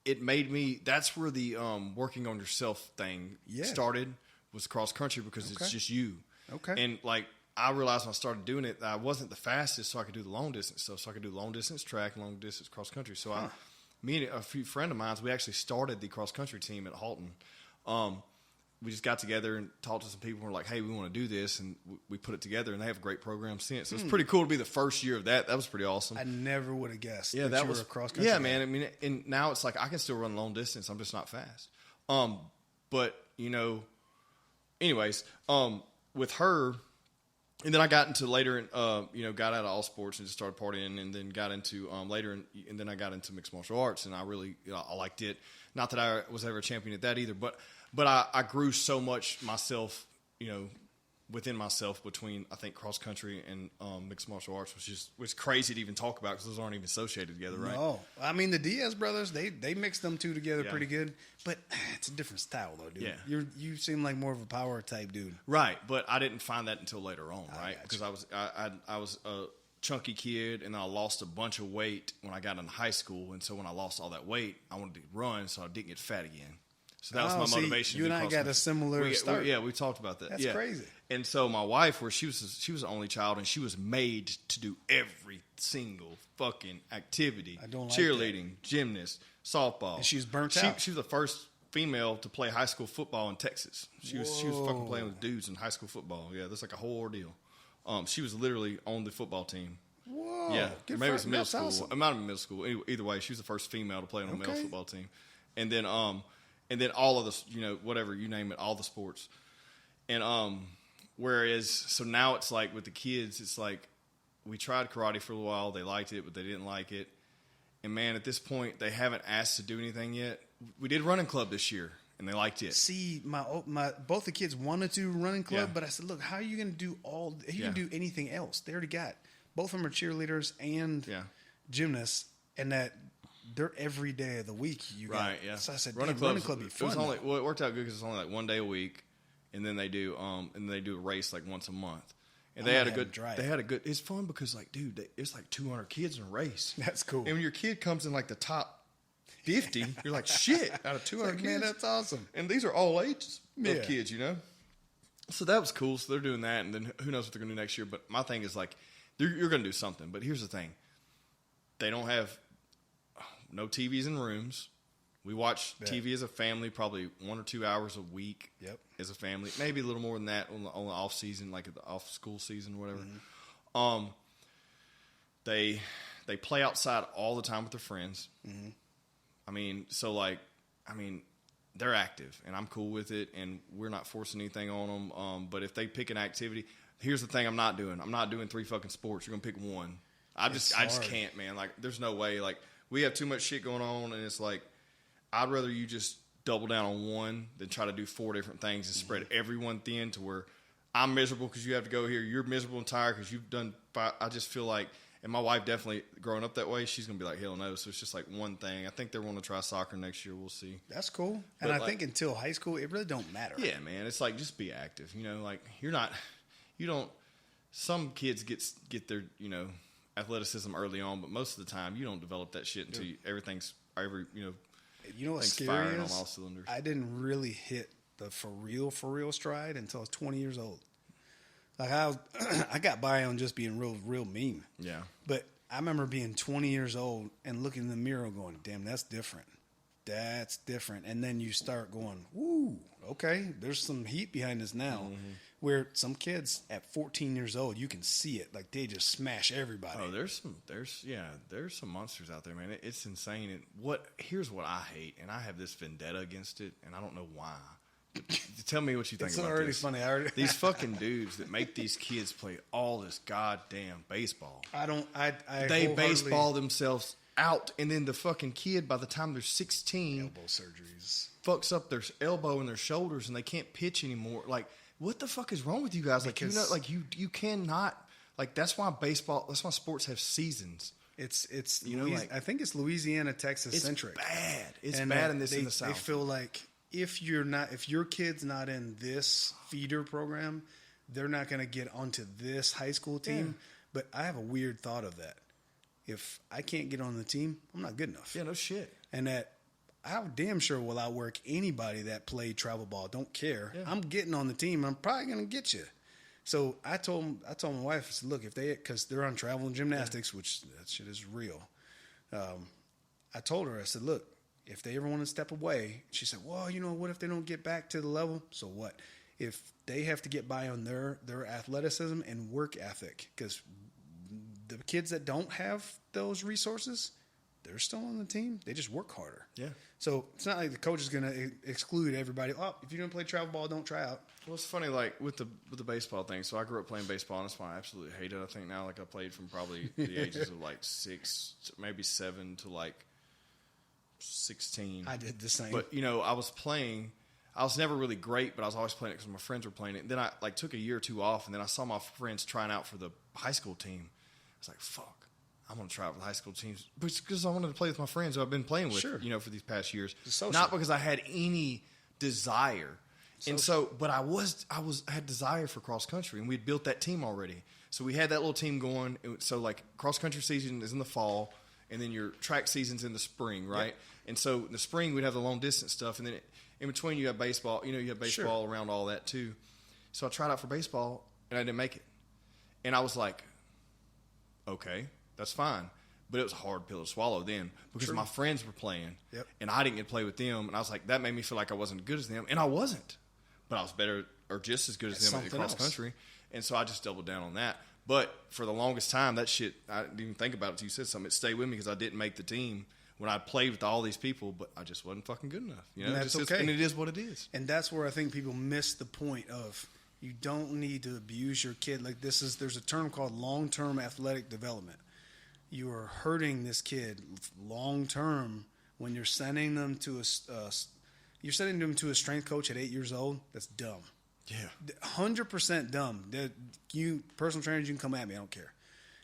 it made me. That's where the working on yourself thing started. Was cross country because it's just you. Okay. And like I realized when I started doing it, that I wasn't the fastest, so I could do the long distance stuff. So I could do long distance track, long distance cross country. So me and a few friend of mine, we actually started the cross country team at Halton. We just got together and talked to some people. We're like, hey, we want to do this, and we put it together. And they have a great program since. So it's pretty cool to be the first year of that. That was pretty awesome. I never would have guessed. Yeah, that you was were a cross country. Yeah, man. I mean, and now it's like I can still run long distance. I'm just not fast. But anyways, with her, and then I got into later, got out of all sports and just started partying, and then got into later, and then I got into mixed martial arts, and I really I liked it. Not that I was ever a champion at that either, but I grew so much myself, within myself between I think cross country and mixed martial arts, which was crazy to even talk about because those aren't even associated together, right? No, I mean the Diaz brothers, they mixed them two together pretty good, but it's a different style though, dude. Yeah. You seem like more of a power type dude, right? But I didn't find that until later on, right? Gotcha. Because I was a chunky kid and I lost a bunch of weight when I got in high school, and so when I lost all that weight, I wanted to run so I didn't get fat again. So that was my motivation. You and I got a similar start. We talked about that. That's crazy. And so my wife, she was the only child, and she was made to do every single fucking activity. I don't like cheerleading, gymnast, softball. And she was burnt out. She was the first female to play high school football in Texas. She was fucking playing with dudes in high school football. Yeah, that's like a whole ordeal. She was literally on the football team. Whoa. Yeah, Good maybe it was for- middle that's school. awesome. It might have been middle school. Either way, she was the first female to play on a male football team. And then all of the, whatever, you name it, all the sports. And whereas, so now it's like with the kids, it's like we tried karate for a while. They liked it, but they didn't like it. And man, at this point, they haven't asked to do anything yet. We did running club this year, and they liked it. See, my both the kids wanted to running club, Yeah. but I said, look, how are you going to do you can do anything else? They already got, both of them are cheerleaders and gymnasts, and that they're every day of the week. Right, yeah. So I said, running club be fun. It worked out good because it's only like one day a week, and then they do a race like once a month. And they had a good. It's fun because like, dude, it's like 200 kids in a race. That's cool. And when your kid comes in like the top 50, you're like, shit, out of 200 kids, man, that's awesome. And these are all ages of kids, you know. So that was cool. So they're doing that, and then who knows what they're going to do next year. But my thing is like, you're going to do something. But here's the thing: they don't have no TVs in rooms. We watch TV as a family, probably 1 or 2 hours a week. Yep. As a family, maybe a little more than that on the off season, like the off school season, or whatever. Mm-hmm. They play outside all the time with their friends. Mm-hmm. They're active, and I'm cool with it, and we're not forcing anything on them. But if they pick an activity, here's the thing: I'm not doing 3 fucking sports. You're gonna pick one. I just can't, man. Like, there's no way. Like, we have too much shit going on, and it's like, I'd rather you just double down on one than try to do 4 different things and spread everyone thin to where I'm miserable because you have to go here. You're miserable and tired because you've done 5. I just feel like, and my wife definitely growing up that way, she's going to be like, hell no. So it's just like one thing. I think they're going to try soccer next year. We'll see. That's cool. And I think until high school, it really don't matter. Yeah, man. It's like, just be active. You know, like some kids get their, you know, athleticism early on, but most of the time you don't develop that shit until you know what's scary is? On all cylinders. I didn't really hit the for real stride until I was 20 years old. Like I got by on just being real mean. Yeah. But I remember being 20 years old and looking in the mirror going, damn, that's different. That's different. And then you start going, woo, okay, there's some heat behind this now. Mm-hmm. Where some kids at 14 years old, you can see it. Like, they just smash everybody. Oh, there's some monsters out there, man. It's insane. And here's what I hate, and I have this vendetta against it, and I don't know why. Tell me what you think about this. It's already funny. These fucking dudes that make these kids play all this goddamn baseball. They baseball themselves out, and then the fucking kid, by the time they're 16, elbow surgeries, fucks up their elbow and their shoulders, and they can't pitch anymore. Like, what the fuck is wrong with you guys? Like, you cannot. Like, that's why sports have seasons. It's I think it's Louisiana, Texas centric. It's bad in the South. They feel like if your kid's not in this feeder program, they're not going to get onto this high school team. Yeah. But I have a weird thought of that. If I can't get on the team, I'm not good enough. Yeah, no shit. And that I damn sure will outwork anybody that played travel ball. Don't care. Yeah. I'm getting on the team. I'm probably going to get you. So I told my wife, I said, look, because they're on travel and gymnastics, which that shit is real. I told her, I said, look, if they ever want to step away, she said, well, what if they don't get back to the level? So what? If they have to get by on their athleticism and work ethic, because the kids that don't have those resources, they're still on the team. They just work harder. Yeah. So it's not like the coach is going to exclude everybody. Oh, if you don't play travel ball, don't try out. Well, it's funny, like with the baseball thing. So I grew up playing baseball, and that's why I absolutely hate it. I think now, like, I played from probably the ages of like 6, maybe 7 to like 16. I did the same. But I was playing. I was never really great, but I was always playing it because my friends were playing it. And then I took a year or 2 off, and then I saw my friends trying out for the high school team. I was like, fuck. I'm going to try out for the high school teams because I wanted to play with my friends who I've been playing with, for these past years. Not because I had any desire. And so, but I had desire for cross country, and we'd built that team already. So we had that little team going. So like cross country season is in the fall, and then your track season's in the spring, right? Yep. And so in the spring we'd have the long distance stuff, and then in between you have baseball. You have baseball around all that too. So I tried out for baseball, and I didn't make it. And I was like, okay. That's fine. But it was a hard pill to swallow then because my friends were playing and I didn't get to play with them. And I was like, that made me feel like I wasn't as good as them. And I wasn't. But I was better or just as good as them at the cross country. And so I just doubled down on that. But for the longest time, that shit, I didn't even think about it until you said something. It stayed with me because I didn't make the team when I played with all these people, but I just wasn't fucking good enough. And that's okay. And it is what it is. And that's where I think people miss the point of you don't need to abuse your kid. Like there's a term called long-term athletic development. You are hurting this kid long term when you're sending them to a strength coach at 8 years old. That's dumb. Yeah, 100% dumb. You personal trainers, you can come at me. I don't care.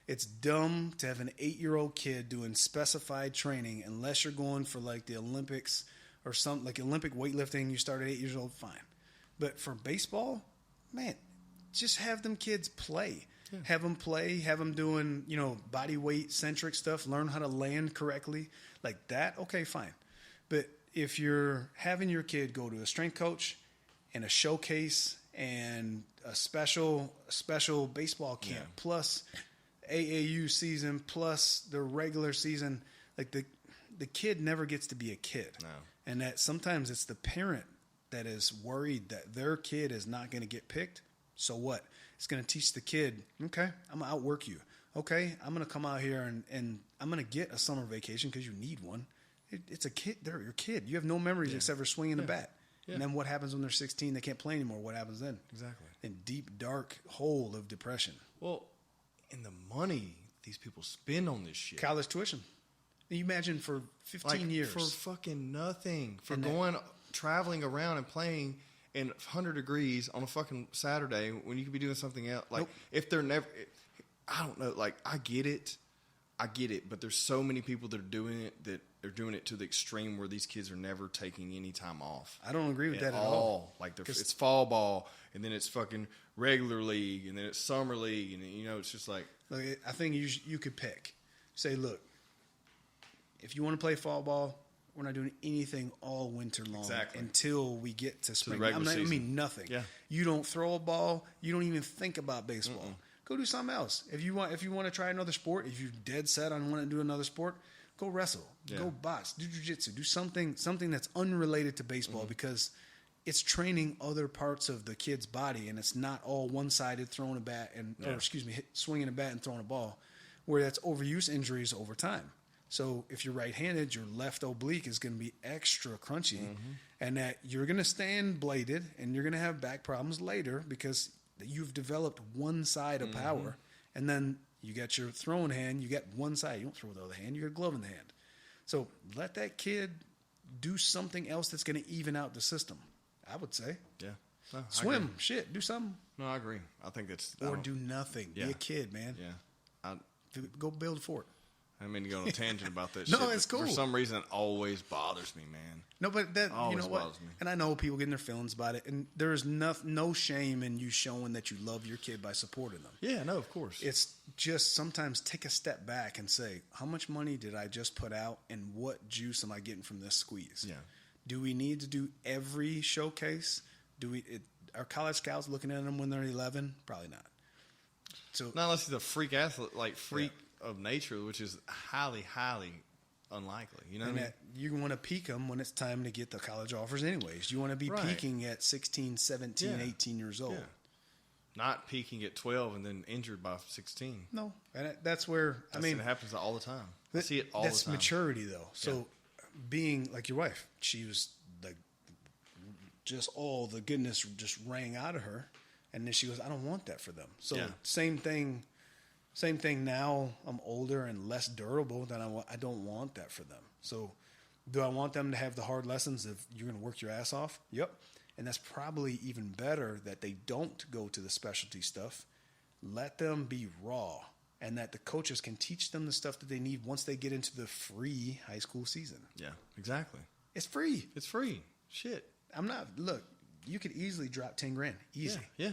It's dumb to have an 8-year-old kid doing specified training unless you're going for like the Olympics or something like Olympic weightlifting. You start at 8 years old, fine. But for baseball, man, just have them kids play. Yeah. Have them play. Have them doing, body weight centric stuff. Learn how to land correctly like that. Okay, fine. But if you're having your kid go to a strength coach and a showcase and a special baseball camp plus AAU season plus the regular season, like the kid never gets to be a kid. No. And that sometimes it's the parent that is worried that their kid is not going to get picked. So what? It's going to teach the kid, okay, I'm going to outwork you. Okay, I'm going to come out here and I'm going to get a summer vacation because you need one. It's a kid. They're your kid. You have no memories except for swinging a bat. Yeah. And then what happens when they're 16? They can't play anymore. What happens then? Exactly. In deep, dark hole of depression. Well, and the money these people spend on this shit. College tuition. You imagine for 15 years. For fucking nothing. For traveling around and playing in 100 degrees on a fucking Saturday when you could be doing something else. Like, if they're never, I don't know, like, I get it, but there's so many people that are doing it that are doing it to the extreme where these kids are never taking any time off. I don't agree with that at all. Like, it's fall ball, and then it's fucking regular league, and then it's summer league, and, it's just like. Look, I think you could pick. Say, look, if you want to play fall ball, we're not doing anything all winter long until we get to spring. I mean, nothing. Yeah. You don't throw a ball. You don't even think about baseball. Go do something else. If you want to try another sport, if you're dead set on wanting to do another sport, go wrestle, go box, do Jiu Jitsu, do something that's unrelated to baseball because it's training other parts of the kid's body and it's not all one-sided throwing a bat swinging a bat and throwing a ball, where that's overuse injuries over time. So if you're right-handed, your left oblique is going to be extra crunchy, and that you're going to stand bladed, and you're going to have back problems later because you've developed one side of power, and then you got your throwing hand, you got one side. You don't throw with the other hand. You got a glove in the hand. So let that kid do something else that's going to even out the system, I would say. Yeah. No, swim, shit, do something. No, I agree. I think it's... Or do nothing. Yeah. Be a kid, man. Yeah. Go build a fort. I mean to go on a tangent about that shit. No, it's cool. For some reason, it always bothers me, man. No, but that always you know what? Bothers me. And I know people getting their feelings about it, and there's no shame in you showing that you love your kid by supporting them. Yeah, no, of course. It's just sometimes take a step back and say, how much money did I just put out, and what juice am I getting from this squeeze? Yeah. Do we need to do every showcase? Are college scouts looking at them when they're 11? Probably not. So not unless he's a freak athlete, of nature, which is highly, highly unlikely. You know what I mean? You want to peak them when it's time to get the college offers anyways. You want to be peaking at 16, 17, 18 years old. Yeah. Not peaking at 12 and then injured by 16. No. And that's where, it happens all the time. I see it all the time. That's maturity, though. So being like your wife, she was like, just all the goodness just rang out of her. And then she goes, I don't want that for them. So same thing now. I'm older and less durable than I don't want that for them. So do I want them to have the hard lessons of you're going to work your ass off? Yep. And that's probably even better that they don't go to the specialty stuff. Let them be raw, and that the coaches can teach them the stuff that they need once they get into the free high school season. Yeah, exactly. It's free. It's free. Shit. Look, you could easily drop 10 grand. Easy. Yeah.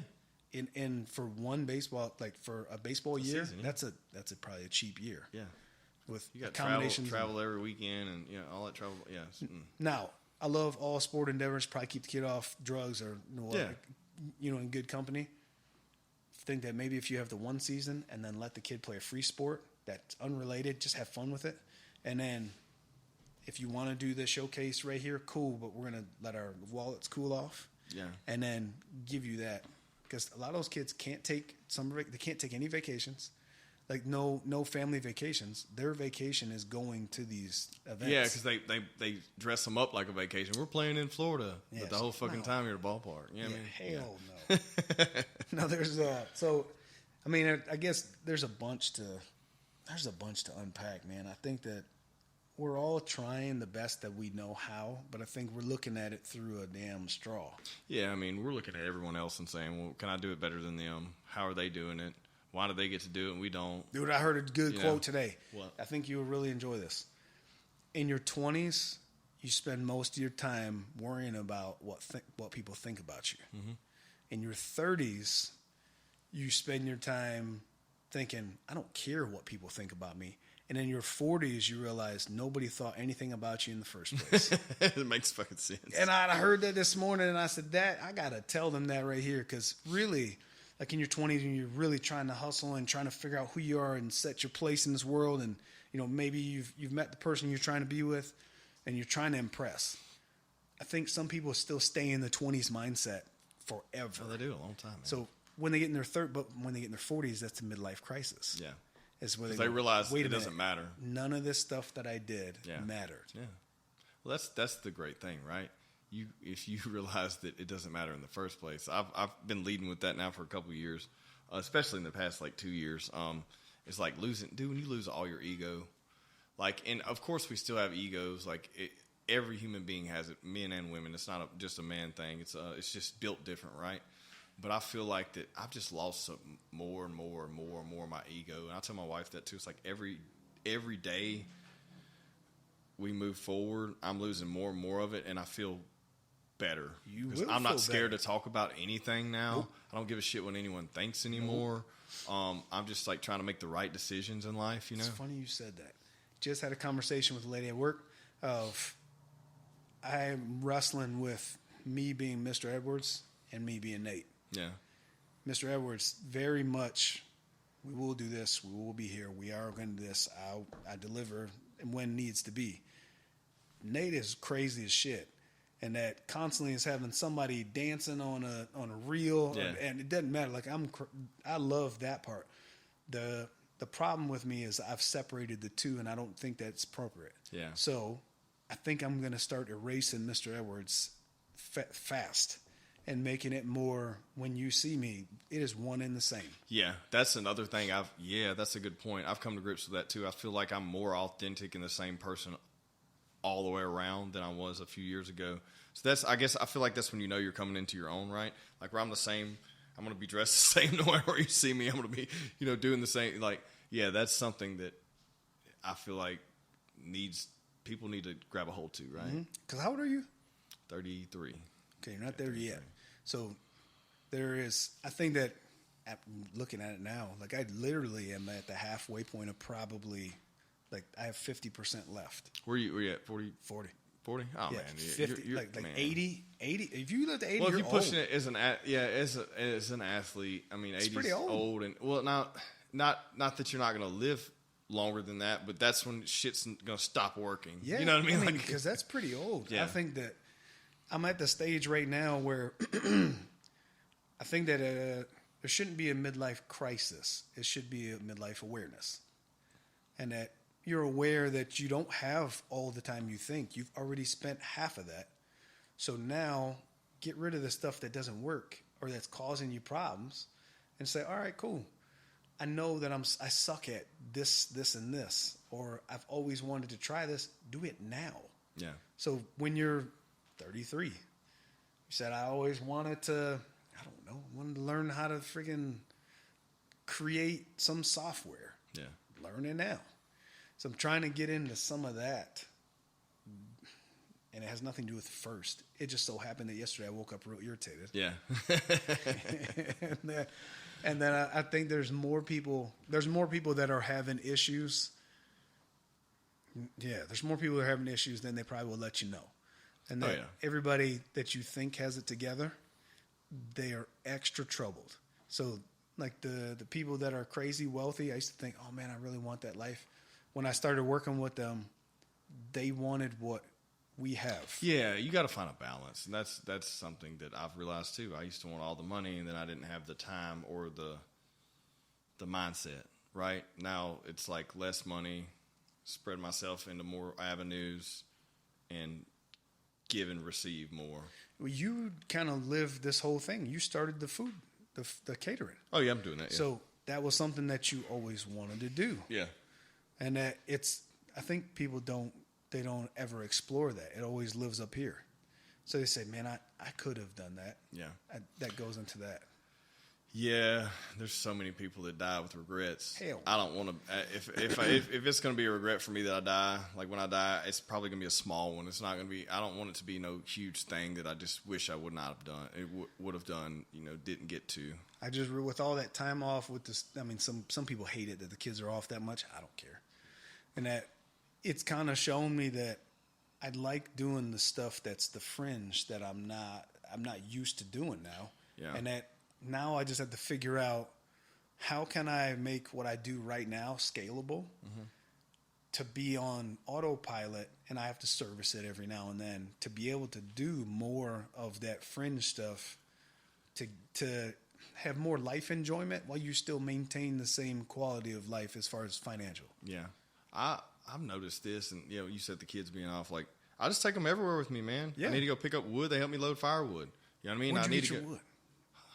And for one baseball, like for a baseball year, season, that's probably a cheap year. Yeah. With you got accommodations, travel every weekend, and all that travel. Yeah. Now, I love all sport endeavors. Probably keep the kid off drugs or in good company. Think that maybe if you have the one season and then let the kid play a free sport that's unrelated, just have fun with it, and then if you want to do the showcase right here, cool. But we're gonna let our wallets cool off. Yeah. And then give you that, because a lot of those kids can't take they can't take any vacations. Like no family vacations. Their vacation is going to these events. Yeah, because they dress them up like a vacation. We're playing in Florida, but the whole fucking time you're at the ballpark. You know what I mean? Hell no. No, there's so. I mean, I guess there's a bunch to unpack, man. I think that we're all trying the best that we know how, but I think we're looking at it through a damn straw. Yeah, I mean, we're looking at everyone else and saying, well, can I do it better than them? How are they doing it? Why do they get to do it and we don't? Dude, I heard a good quote today. What? I think you will really enjoy this. In your 20s, you spend most of your time worrying about what people think about you. Mm-hmm. In your 30s, you spend your time thinking, I don't care what people think about me. And in your 40s, you realize nobody thought anything about you in the first place. It makes fucking sense. And I heard that this morning, and I said, I got to tell them that right here, because really, like in your 20s, when you're really trying to hustle and trying to figure out who you are and set your place in this world, and maybe you've met the person you're trying to be with, and you're trying to impress. I think some people still stay in the 20s mindset forever. Oh, they do a long time. Man. So when they get in their 40s, that's a midlife crisis. Yeah. Is where they realize it doesn't matter. None of this stuff that I did mattered. Yeah. Well, that's the great thing, right? If you realize that it doesn't matter in the first place. I've been leading with that now for a couple of years, especially in the past 2 years. It's like when you lose all your ego, and of course we still have egos. Every human being has it, men and women. It's not just a man thing. It's just built different, right? But I feel like that I've just lost more and more and more and more of my ego. And I tell my wife that too. It's like every day we move forward, I'm losing more and more of it, and I feel better. I'm not scared to talk about anything now. Nope. I don't give a shit what anyone thinks anymore. Nope. I'm just trying to make the right decisions in life, It's funny you said that. Just had a conversation with a lady at work of I'm wrestling with me being Mr. Edwards and me being Nate. Yeah. Mr. Edwards, very much, we will do this. We will be here. We are going to do this. I deliver when needs to be. Nate is crazy as shit. And that constantly is having somebody dancing on a reel. Yeah. And it doesn't matter. I love that part. The problem with me is I've separated the two, and I don't think that's appropriate. Yeah. So I think I'm going to start erasing Mr. Edwards fast. And making it more, when you see me, it is one and the same. Yeah, that's another thing. That's a good point. I've come to grips with that too. I feel like I'm more authentic and the same person all the way around than I was a few years ago. So I feel like that's when you're coming into your own, right? Like where I'm the same, I'm going to be dressed the same no matter where you see me. I'm going to be, doing the same. That's something that I feel like people need to grab a hold to, right? Because how old are you? 33. Okay, you're not there yet. So there is, I think that looking at it now, I literally am at the halfway point of probably, I have 50% left. Where you at? 40? 40. 40? Oh, yeah, man. 50, you're, man. 80. If you live to 80, well, if you're you're pushing old. it as an athlete, I mean, 80 pretty is old. old. And, well, not that you're not going to live longer than that, but that's when shit's going to stop working. Yeah. You know what I mean? Because that's pretty old. Yeah. I think that I'm at the stage right now where I think that there shouldn't be a midlife crisis. It should be a midlife awareness. And that you're aware that you don't have all the time you think. You've already spent half of that. So now get rid of the stuff that doesn't work or that's causing you problems and say, all right, cool. I know that I suck at this, and this, or I've always wanted to try this. Do it now. Yeah. So when you're 33, you said, I always wanted to learn how to freaking create some software. Yeah. Learn it now. So I'm trying to get into some of that. And it has nothing to do with first. It just so happened that yesterday I woke up real irritated. Yeah. and then I think there's more people that are having issues. Yeah, there's more people that are having issues than they probably will let you know. And that everybody that you think has it together, they are extra troubled. So the people that are crazy wealthy, I used to think, oh man, I really want that life. When I started working with them, they wanted what we have. Yeah, you got to find a balance, and that's something that I've realized too. I used to want all the money, and then I didn't have the time or the mindset. Right now, it's less money, spread myself into more avenues, and give and receive more. Well, you kind of lived this whole thing. You started the food, the catering. Oh yeah, I'm doing that. Yeah. So that was something that you always wanted to do. Yeah, and that I think people don't ever explore that. It always lives up here. So they say, man, I could have done that. Yeah. That goes into that. Yeah, there's so many people that die with regrets. Hell. I don't want to. If it's going to be a regret for me that I die, like when I die, it's probably going to be a small one. It's not going to be. I don't want it to be no huge thing that I just wish I would not have done. It would have done. Didn't get to. I just with all that time off with this. I mean, some people hate it that the kids are off that much. I don't care, and that it's kind of shown me that I like doing the stuff that's the fringe that I'm not used to doing now. Yeah, and that. Now I just have to figure out how can I make what I do right now scalable to be on autopilot, and I have to service it every now and then to be able to do more of that fringe stuff to have more life enjoyment while you still maintain the same quality of life as far as financial. Yeah. I've noticed this, and you said the kids being off. Like, I just take them everywhere with me, man. Yeah. I need to go pick up wood. They help me load firewood. You know what I mean? Where'd you I need get to your get wood?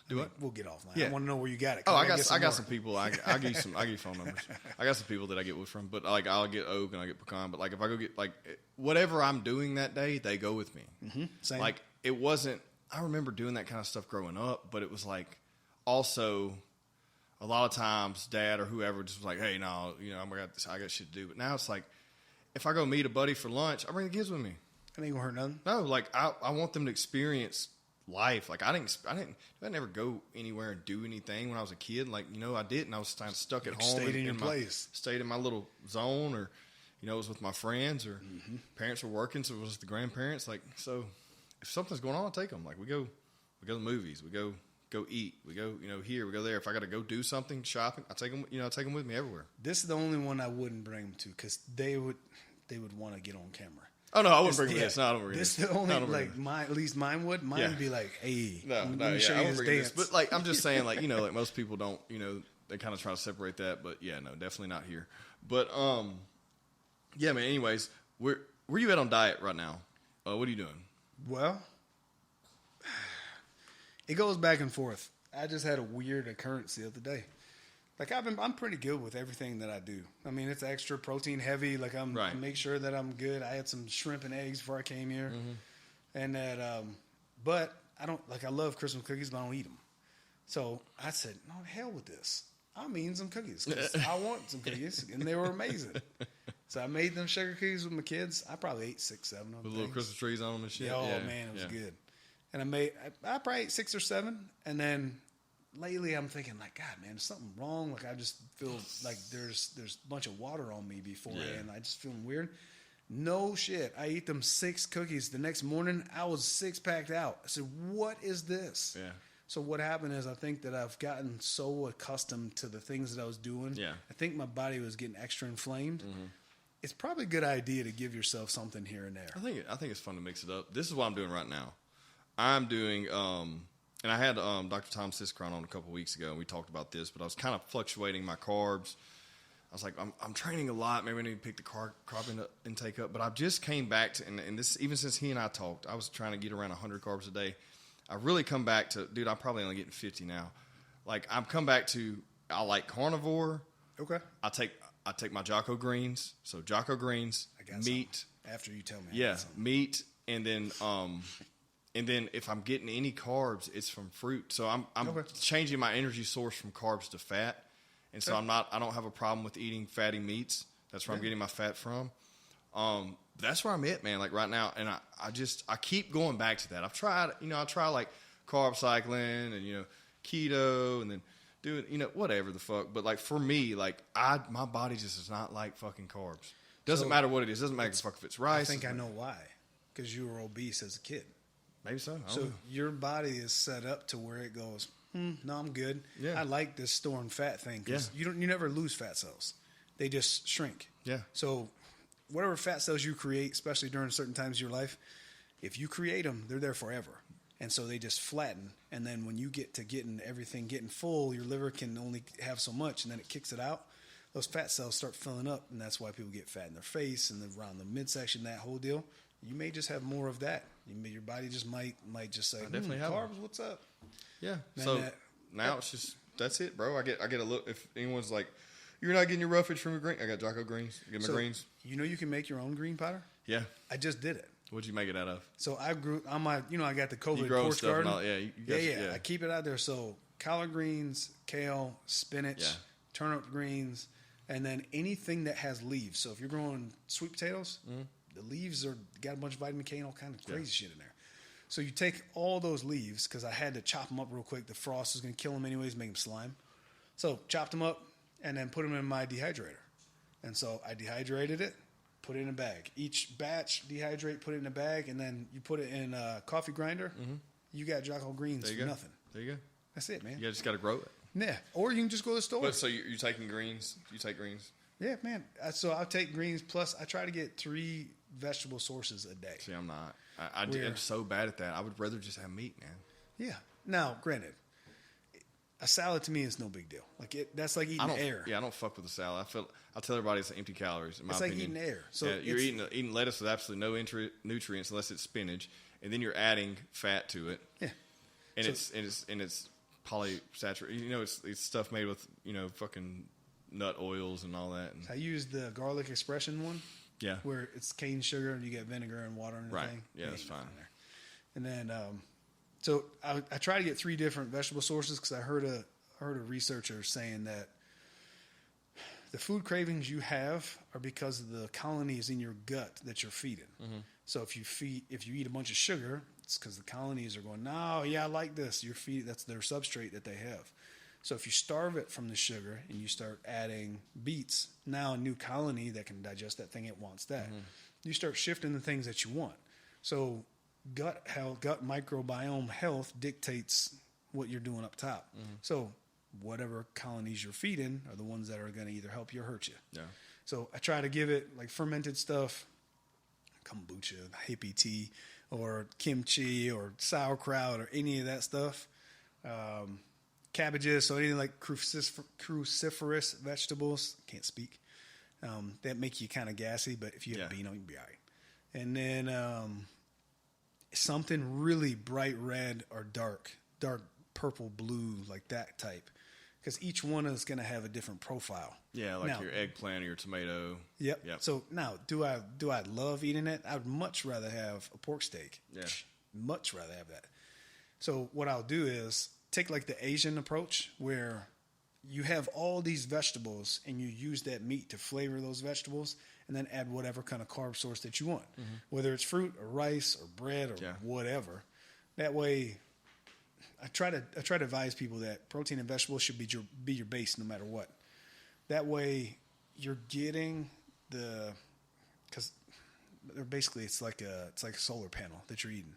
Do it. We'll get off line. Yeah. I want to know where you got it. Oh, I got some people. I'll give you phone numbers. I got some people that I get wood from, but like I'll get oak and I get pecan. But like if I go get like whatever I'm doing that day, they go with me. Mm-hmm. Same. Like it wasn't. I remember doing that kind of stuff growing up, but it was like also a lot of times Dad or whoever just was like, "Hey, no, I got shit to do." But now it's like if I go meet a buddy for lunch, I bring the kids with me. That ain't gonna hurt nothing. No, like I want them to experience life. Like I never go anywhere and do anything when I was a kid. Like, I didn't. I was kind of stuck at home. Stayed in your place. Stayed in my little zone, or, it was with my friends, or parents were working, so it was the grandparents. Like, so if something's going on, I'll take them. Like we go to the movies, we go eat, we go, here, we go there. If I got to go do something, shopping, I take them, I take them with me everywhere. This is the only one I wouldn't bring them to because they would want to get on camera. Oh no, I wouldn't bring this. No, I don't bring this. This This the only at least mine would. Mine would be like, hey, let me show you this dance. But like, I'm just saying, like like most people don't, they kind of try to separate that. But yeah, no, definitely not here. But yeah, man. Anyways, where you at on diet right now? What are you doing? Well, it goes back and forth. I just had a weird occurrence the other day. Like I'm pretty good with everything that I do. I mean, it's extra protein heavy. Like I make sure that I'm good. I had some shrimp and eggs before I came here, and that. But I don't like. I love Christmas cookies, but I don't eat them. So I said, no, hell with this. I'm eating some cookies because I want some cookies, and they were amazing. So I made them sugar cookies with my kids. I probably ate 6, 7 of them. With little Christmas trees on them and shit. Oh man, it was good. And I probably ate 6 or 7, and then. Lately, I'm thinking like, God, man, there's something wrong. Like I just feel like there's a bunch of water on me beforehand. I just feeling weird. No shit. I eat them 6 cookies. The next morning, I was 6-packed out. I said, what is this? Yeah. So what happened is I think that I've gotten so accustomed to the things that I was doing. Yeah. I think my body was getting extra inflamed. It's probably a good idea to give yourself something here and there. I think it's fun to mix it up. This is what I'm doing right now. I'm doing and I had Dr. Tom Siskron on a couple weeks ago, and we talked about this, but I was kind of fluctuating my carbs. I was like, I'm training a lot. Maybe I need to pick the carb intake up. But I just came back to, and this, even since he and I talked, I was trying to get around 100 carbs a day. I really come back to, dude, I'm probably only getting 50 now. Like, I've come back to, I like carnivore. Okay. I take my Jocko greens. So Jocko greens, meat. Something. After you tell me. Yeah, meat, and then if I'm getting any carbs, it's from fruit. So I'm changing my energy source from carbs to fat. And so I don't have a problem with eating fatty meats. That's where I'm getting my fat from. That's where I'm at, man. Like right now. And I keep going back to that. I've tried, I try like carb cycling and, keto and then doing, whatever the fuck. But like for me, like my body just does not like fucking carbs. Doesn't matter what it is. Doesn't matter if it's rice. I think I know why. Because you were obese as a kid. Maybe so. So your body is set up to where it goes, no, I'm good. Yeah. I like this storing fat thing because you never lose fat cells. They just shrink. Yeah. So whatever fat cells you create, especially during certain times of your life, if you create them, they're there forever. And so they just flatten. And then when you get to getting full, your liver can only have so much, and then it kicks it out. Those fat cells start filling up, and that's why people get fat in their face and around the midsection, that whole deal. You may just have more of that. Your body just might just say, definitely have carbs, what's up? Yeah. Man, so now it's just, that's it, bro. I get a look. If anyone's like, you're not getting your roughage from your green, I got Jocko greens. Get my greens. You can make your own green powder? Yeah. I just did it. What'd you make it out of? So I grew on my, I got the COVID you grow porch stuff garden. And all, I keep it out there. So collard greens, kale, spinach, turnip greens, and then anything that has leaves. So if you're growing sweet potatoes, the leaves got a bunch of vitamin K and all kind of crazy shit in there. So you take all those leaves, because I had to chop them up real quick. The frost was going to kill them anyways, make them slime. So chopped them up and then put them in my dehydrator. And so I dehydrated it, put it in a bag. Each batch, dehydrate, put it in a bag, and then you put it in a coffee grinder. You got Jocko Greens for nothing. There you go. That's it, man. You just got to grow it. Yeah. Or you can just go to the store. But so you're taking greens? You take greens? Yeah, man. So I'll take greens, plus I try to get 3 vegetable sources a day. See, I'm not. I'm so bad at that. I would rather just have meat, man. Yeah. Now, granted, a salad to me is no big deal. That's like eating air. Yeah, I don't fuck with a salad. I tell everybody it's empty calories. In my opinion, like eating air. So yeah, you're eating lettuce with absolutely no nutrients unless it's spinach, and then you're adding fat to it. Yeah. And it's polysaturated. You know, it's stuff made with fucking nut oils and all that. And I use the garlic expression one. Yeah. Where it's cane sugar and you get vinegar and water and everything. Right. Yeah, that's fine. And then, so I try to get 3 different vegetable sources, because I heard a researcher saying that the food cravings you have are because of the colonies in your gut that you're feeding. So if you eat a bunch of sugar, it's because the colonies are going, no, yeah, I like this. That's their substrate that they have. So if you starve it from the sugar and you start adding beets, now a new colony that can digest that thing, it wants that. You start shifting the things that you want. So gut health, gut microbiome health dictates what you're doing up top. So whatever colonies you're feeding are the ones that are going to either help you or hurt you. Yeah. So I try to give it like fermented stuff, kombucha, hippie tea, or kimchi, or sauerkraut, or any of that stuff. Cabbages, so anything like cruciferous vegetables, can't speak, that make you kind of gassy, but if you have Beano, you'll be all right. And then something really bright red or dark purple, blue, like that type, because each one is going to have a different profile. Yeah, like your eggplant or your tomato. Yep. So now, do I love eating it? I'd much rather have a pork steak. Yeah. Much rather have that. So what I'll do is take like the Asian approach, where you have all these vegetables and you use that meat to flavor those vegetables, and then add whatever kind of carb source that you want, whether it's fruit or rice or bread or whatever. That way, I try to advise people that protein and vegetables should be your base no matter what. That way, you're getting because basically it's like a solar panel that you're eating.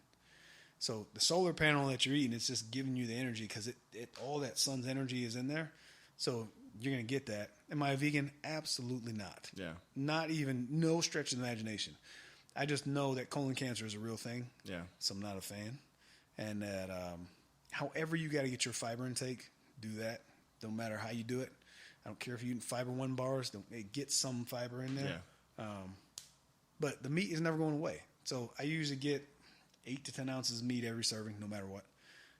So the solar panel that you're eating, it's just giving you the energy, because it all that sun's energy is in there. So you're going to get that. Am I a vegan? Absolutely not. Yeah. Not even, no stretch of the imagination. I just know that colon cancer is a real thing. Yeah. So I'm not a fan. And that however you got to get your fiber intake, do that. Don't matter how you do it. I don't care if you're eating Fiber One bars. Get some fiber in there. Yeah. But the meat is never going away. So I usually get 8 to 10 ounces of meat every serving, no matter what.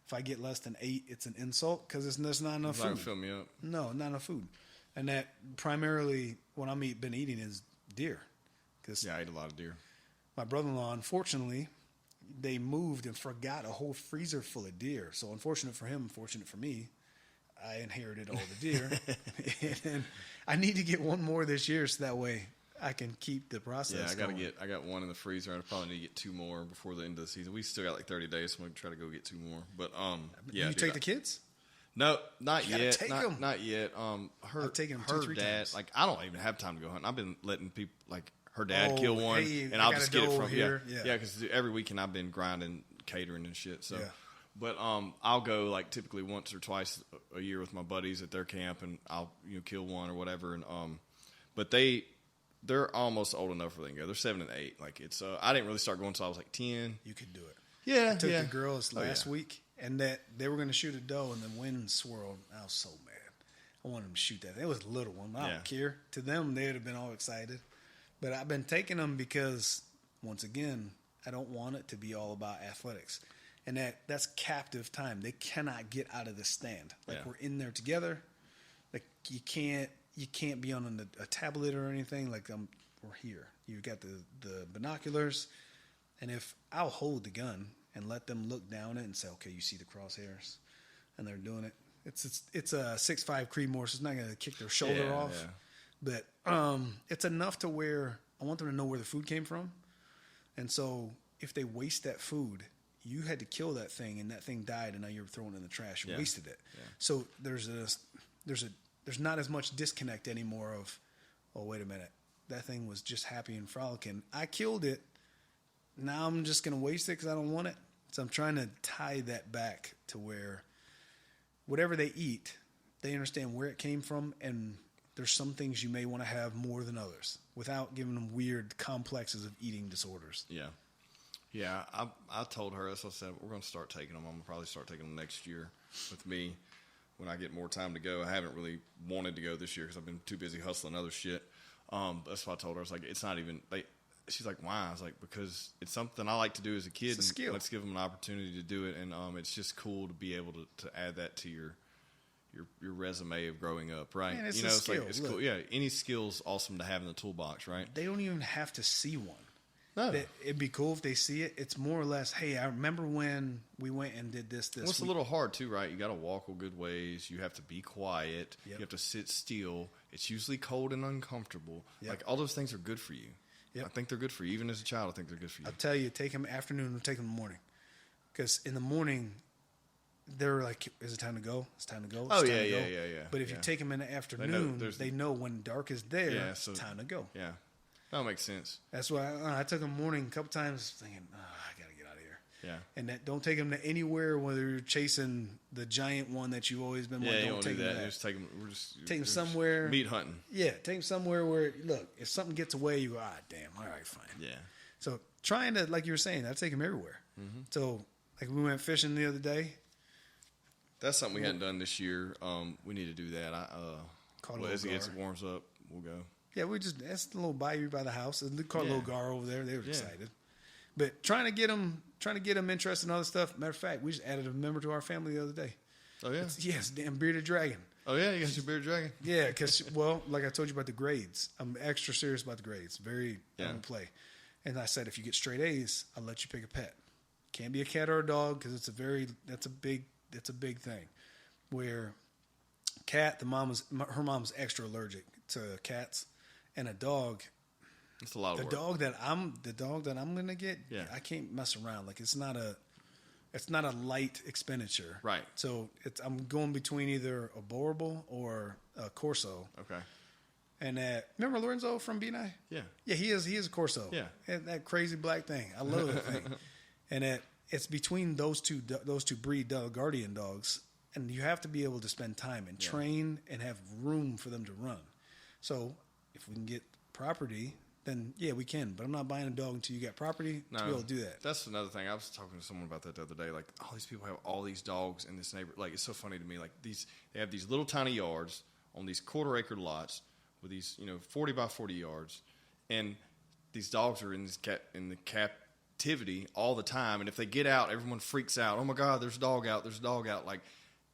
If I get less than 8, it's an insult, because there's not enough food. Fill me up. No, not enough food. And that primarily what I'm been eating is deer. Yeah, I ate a lot of deer. My brother-in-law, unfortunately, they moved and forgot a whole freezer full of deer. So unfortunate for him, fortunate for me, I inherited all the deer. And I need to get one more this year, so that way I can keep the process going. I got one in the freezer. I probably need to get 2 more before the end of the season. We still got like 30 days, so I'm going to try to go get 2 more. But you take the kids? No, not you yet. Take them. Not yet. I've taken them 2-3 dad, times. like I don't even have time to go hunt. I've been letting people, like her dad kill one, and I'll just get it from here. Yeah, because every weekend I've been grinding, catering and shit. So, but I'll go like typically once or twice a year with my buddies at their camp, and I'll kill one or whatever. And but they're almost old enough where they can go. They're 7 and 8. Like it's I didn't really start going until I was like 10. You could do it. Yeah, I took the girls last week, and that they were going to shoot a doe, and the wind swirled. I was so mad. I wanted them to shoot that. It was a little one. I don't care. To them, they'd have been all excited. But I've been taking them because, once again, I don't want it to be all about athletics. And that's captive time. They cannot get out of the stand. Like we're in there together. Like you can't be on a tablet or anything. Like we're here. You got the binoculars, and if I'll hold the gun and let them look down it and say, okay, you see the crosshairs, and they're doing it, It's a 6'5" Creedmoor, so it's not going to kick their shoulder off. Yeah. But it's enough to where I want them to know where the food came from. And so if they waste that food, you had to kill that thing, and that thing died, and now you're throwing it in the trash. You wasted it. Yeah. So there's not as much disconnect anymore of, oh, wait a minute. That thing was just happy and frolicking. I killed it. Now I'm just going to waste it because I don't want it. So I'm trying to tie that back to where whatever they eat, they understand where it came from, and there's some things you may want to have more than others without giving them weird complexes of eating disorders. Yeah. Yeah, I told her, as I said, we're going to start taking them. I'm going to probably start taking them next year with me when I get more time to go. I haven't really wanted to go this year because I've been too busy hustling other shit. That's why I told her. I was like, it's not even she's like, why? I was like, because it's something I like to do as a kid. It's a skill. Let's give them an opportunity to do it. And it's just cool to be able to add that to your resume of growing up, right? Man, it's a skill. Like, it's cool. Yeah, any skill's awesome to have in the toolbox, right? They don't even have to see one. No. It'd be cool if they see it. It's more or less, hey, I remember when we went and did this. Well, it's a little hard too, right? You got to walk a good ways. You have to be quiet. Yep. You have to sit still. It's usually cold and uncomfortable. Yep. Like, all those things are good for you. Yep. I think they're good for you. Even as a child, I think they're good for you. I'll tell you, take them afternoon or take them in the morning. Because in the morning, they're like, is it time to go? It's time to go. It's yeah. But if you take them in the afternoon, they know when dark is there, it's time to go. Yeah. That makes sense. That's why I took them morning a couple times thinking, I got to get out of here. Yeah. And don't take them to anywhere, whether you're chasing the giant one that you've always been wanting. Don't take them that. to that. Just take them, take them somewhere. Meat hunting. Yeah. Take them somewhere where, look, if something gets away, you go, damn, all right, fine. Yeah. So trying to, like you were saying, I take them everywhere. Mm-hmm. So, like, we went fishing the other day. That's something we hadn't done this year. We need to do that. As it warms up, we'll go. Yeah, that's the little bayou by the house. They call it Little Gar over there. They were excited. But trying to get them interested in other stuff. Matter of fact, we just added a member to our family the other day. Oh, yeah? Yes, damn bearded dragon. Oh, yeah? You got your bearded dragon? Yeah, because, like I told you about the grades, I'm extra serious about the grades. Very on play. And I said, if you get straight A's, I'll let you pick a pet. Can't be a cat or a dog because that's a big thing. Where cat, her mom's extra allergic to cats. And a dog, it's a lot of work. The dog that I'm gonna get, I can't mess around. Like, it's not a light expenditure, right? So I'm going between either a Boerboel or a Corso. Okay. And remember Lorenzo from BNI? Yeah, he is a Corso. Yeah, and that crazy black thing. I love that thing. And it's between those two breed guardian dogs, and you have to be able to spend time and train and have room for them to run. So if we can get property, then we can. But I'm not buying a dog until you got property to be able to do that. That's another thing. I was talking to someone about that the other day. Like, all these people have all these dogs in this neighborhood. Like, it's so funny to me. Like, they have these little tiny yards on these quarter-acre lots with these 40 by 40 yards, and these dogs are in the captivity all the time. And if they get out, everyone freaks out. Oh my God, there's a dog out. There's a dog out. Like,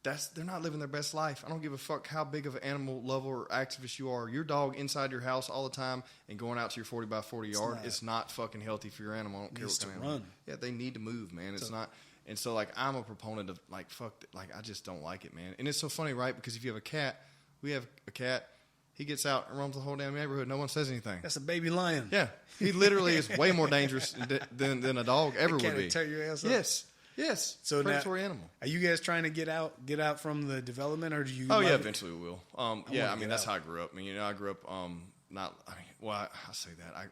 they're not living their best life. I don't give a fuck how big of an animal lover or activist you are. Your dog inside your house all the time and going out to your 40 by 40 yard, it's not fucking healthy for your animal. I don't care what kind of animal. Yeah, they need to move, man. It's not. And so, like, I'm a proponent of, like, fuck, like, I just don't like it, man. And it's so funny, right? Because if you have a cat, we have a cat. He gets out and roams the whole damn neighborhood. No one says anything. That's a baby lion. Yeah, he literally is way more dangerous than a dog ever would be. Tear your ass up. Yes. So predatory animal. Are you guys trying to get out from the development, or do you? Oh yeah, eventually we will. I mean that's how I grew up. I mean, I grew up I say that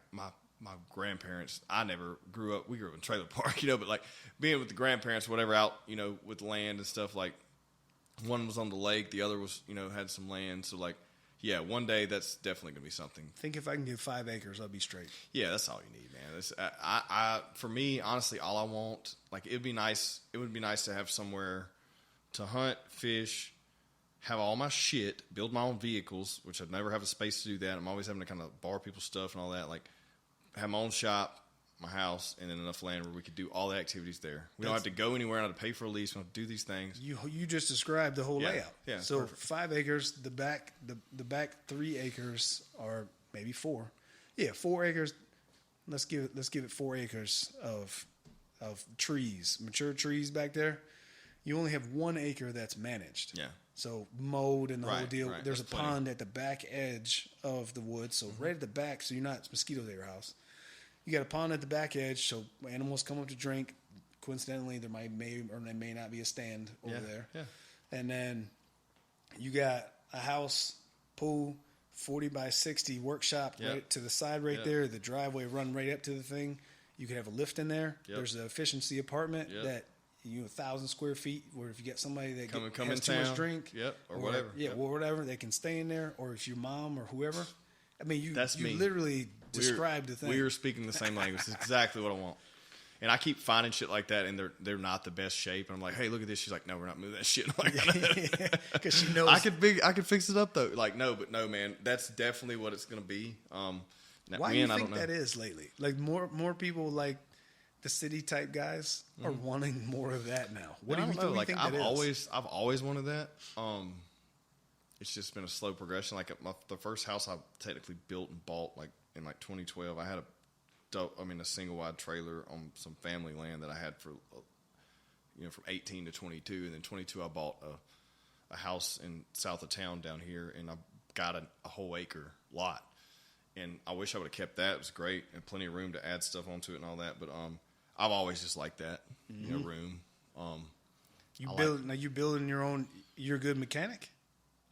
my grandparents. I never grew up. We grew up in a trailer park, but like being with the grandparents, whatever, out with land and stuff. Like one was on the lake, the other was had some land. So like. Yeah, one day that's definitely going to be something. I think if I can get 5 acres, I'll be straight. Yeah, that's all you need, man. For me, honestly, all I want, like, it would be nice to have somewhere to hunt, fish, have all my shit, build my own vehicles, which I'd never have a space to do that. I'm always having to kind of borrow people's stuff and all that. Like, have my own shop, my house, and then enough land where we could do all the activities there. We don't have to go anywhere. I don't have to pay for a lease. We don't have to do these things. You just described the whole layout. Yeah. So perfect. 5 acres. The back 3 acres, or maybe 4. Yeah, 4 acres. Let's give it 4 acres of trees, mature trees back there. You only have 1 acre that's managed. Yeah. So mowed and the whole deal. Right. There's That's a pond at the back edge of the woods, so right at the back, so you're not mosquitoes at your house. You got a pond at the back edge, so animals come up to drink. Coincidentally, there may or may not be a stand over there. Yeah. And then you got a house, pool, 40 by 60 workshop right to the side there. The driveway run right up to the thing. You could have a lift in there. There's an efficiency apartment that 1,000 square feet, where if you get somebody that has too much drink, or whatever, or whatever, they can stay in there. Or if your mom or whoever, I mean, you me. Literally described the thing. We are speaking the same language. It's exactly what I want. And I keep finding shit like that, and they're not the best shape. And I'm like, hey, look at this. She's like, no, we're not moving that shit. Because she knows I could fix it up though. Like, no, man, that's definitely what it's gonna be. Why do you think that is lately? Like more people like the city type guys are wanting more of that now. What do you think that is? I've always wanted that. It's just been a slow progression. Like the first house I technically built and bought like in like 2012, I had a single wide trailer on some family land that I had for from 18 to 22, and then 22 I bought a house in south of town down here, and I got a whole acre lot. And I wish I would have kept that. It was great and plenty of room to add stuff onto it and all that. But I've always just liked that room. You building your own? You're a good mechanic.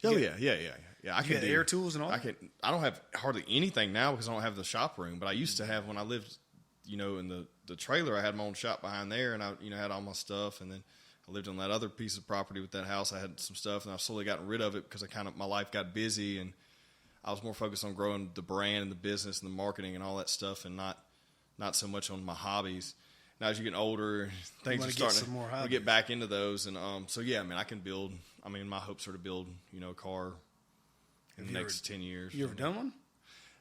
Yeah. I can do air tools and all. I don't have hardly anything now because I don't have the shop room. But I used to have when I lived, in the trailer. I had my own shop behind there, and I had all my stuff. And then I lived on that other piece of property with that house. I had some stuff, and I've slowly gotten rid of it because my life got busy, and I was more focused on growing the brand and the business and the marketing and all that stuff, and not so much on my hobbies. Now as you get older, things are starting to get back into those, and I can build. I mean, my hopes are to build a car in the next 10 years. You ever done one?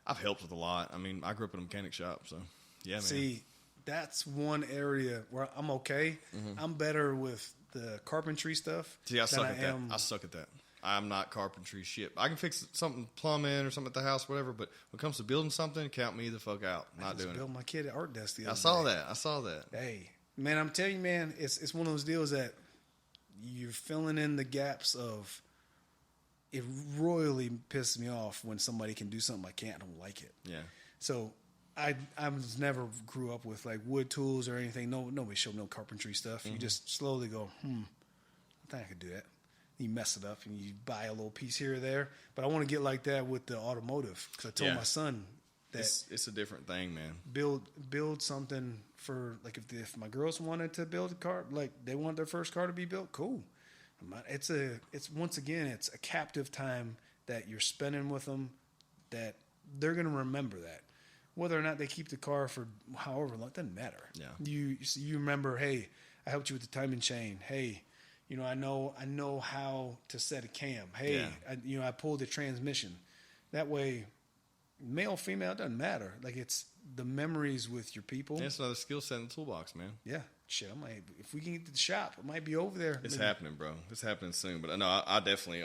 I've helped with a lot. I mean, I grew up in a mechanic shop, so yeah, man. See, that's one area where I'm okay. Mm-hmm. I'm better with the carpentry stuff. See, I suck at that. I suck at that. I'm not carpentry shit. I can fix something, plumbing or something at the house, whatever. But when it comes to building something, count me the fuck out. Not doing it. I built my kid at art desk the other day. I saw that. Hey, man, I'm telling you, man, it's one of those deals that you're filling in the gaps of. It royally pisses me off when somebody can do something I can't. I don't like it. Yeah. So I never grew up with like wood tools or anything. Nobody showed no carpentry stuff. Mm-hmm. You just slowly go, I think I could do that. You mess it up and you buy a little piece here or there. But I want to get like that with the automotive because I told my son that it's a different thing, man. Build something for like if my girls wanted to build a car, like they want their first car to be built, cool. It's once again it's a captive time that you're spending with them that they're gonna remember that. Whether or not they keep the car for however long, it doesn't matter. Yeah. You remember, hey, I helped you with the timing chain. Hey, I know how to set a cam. Hey, I pulled the transmission. That way, male, female, it doesn't matter. Like it's the memories with your people. Yeah, it's another skill set in the toolbox, man. Yeah, shit. If we can get to the shop, it might be over there. It's happening, bro. It's happening soon. But no, I definitely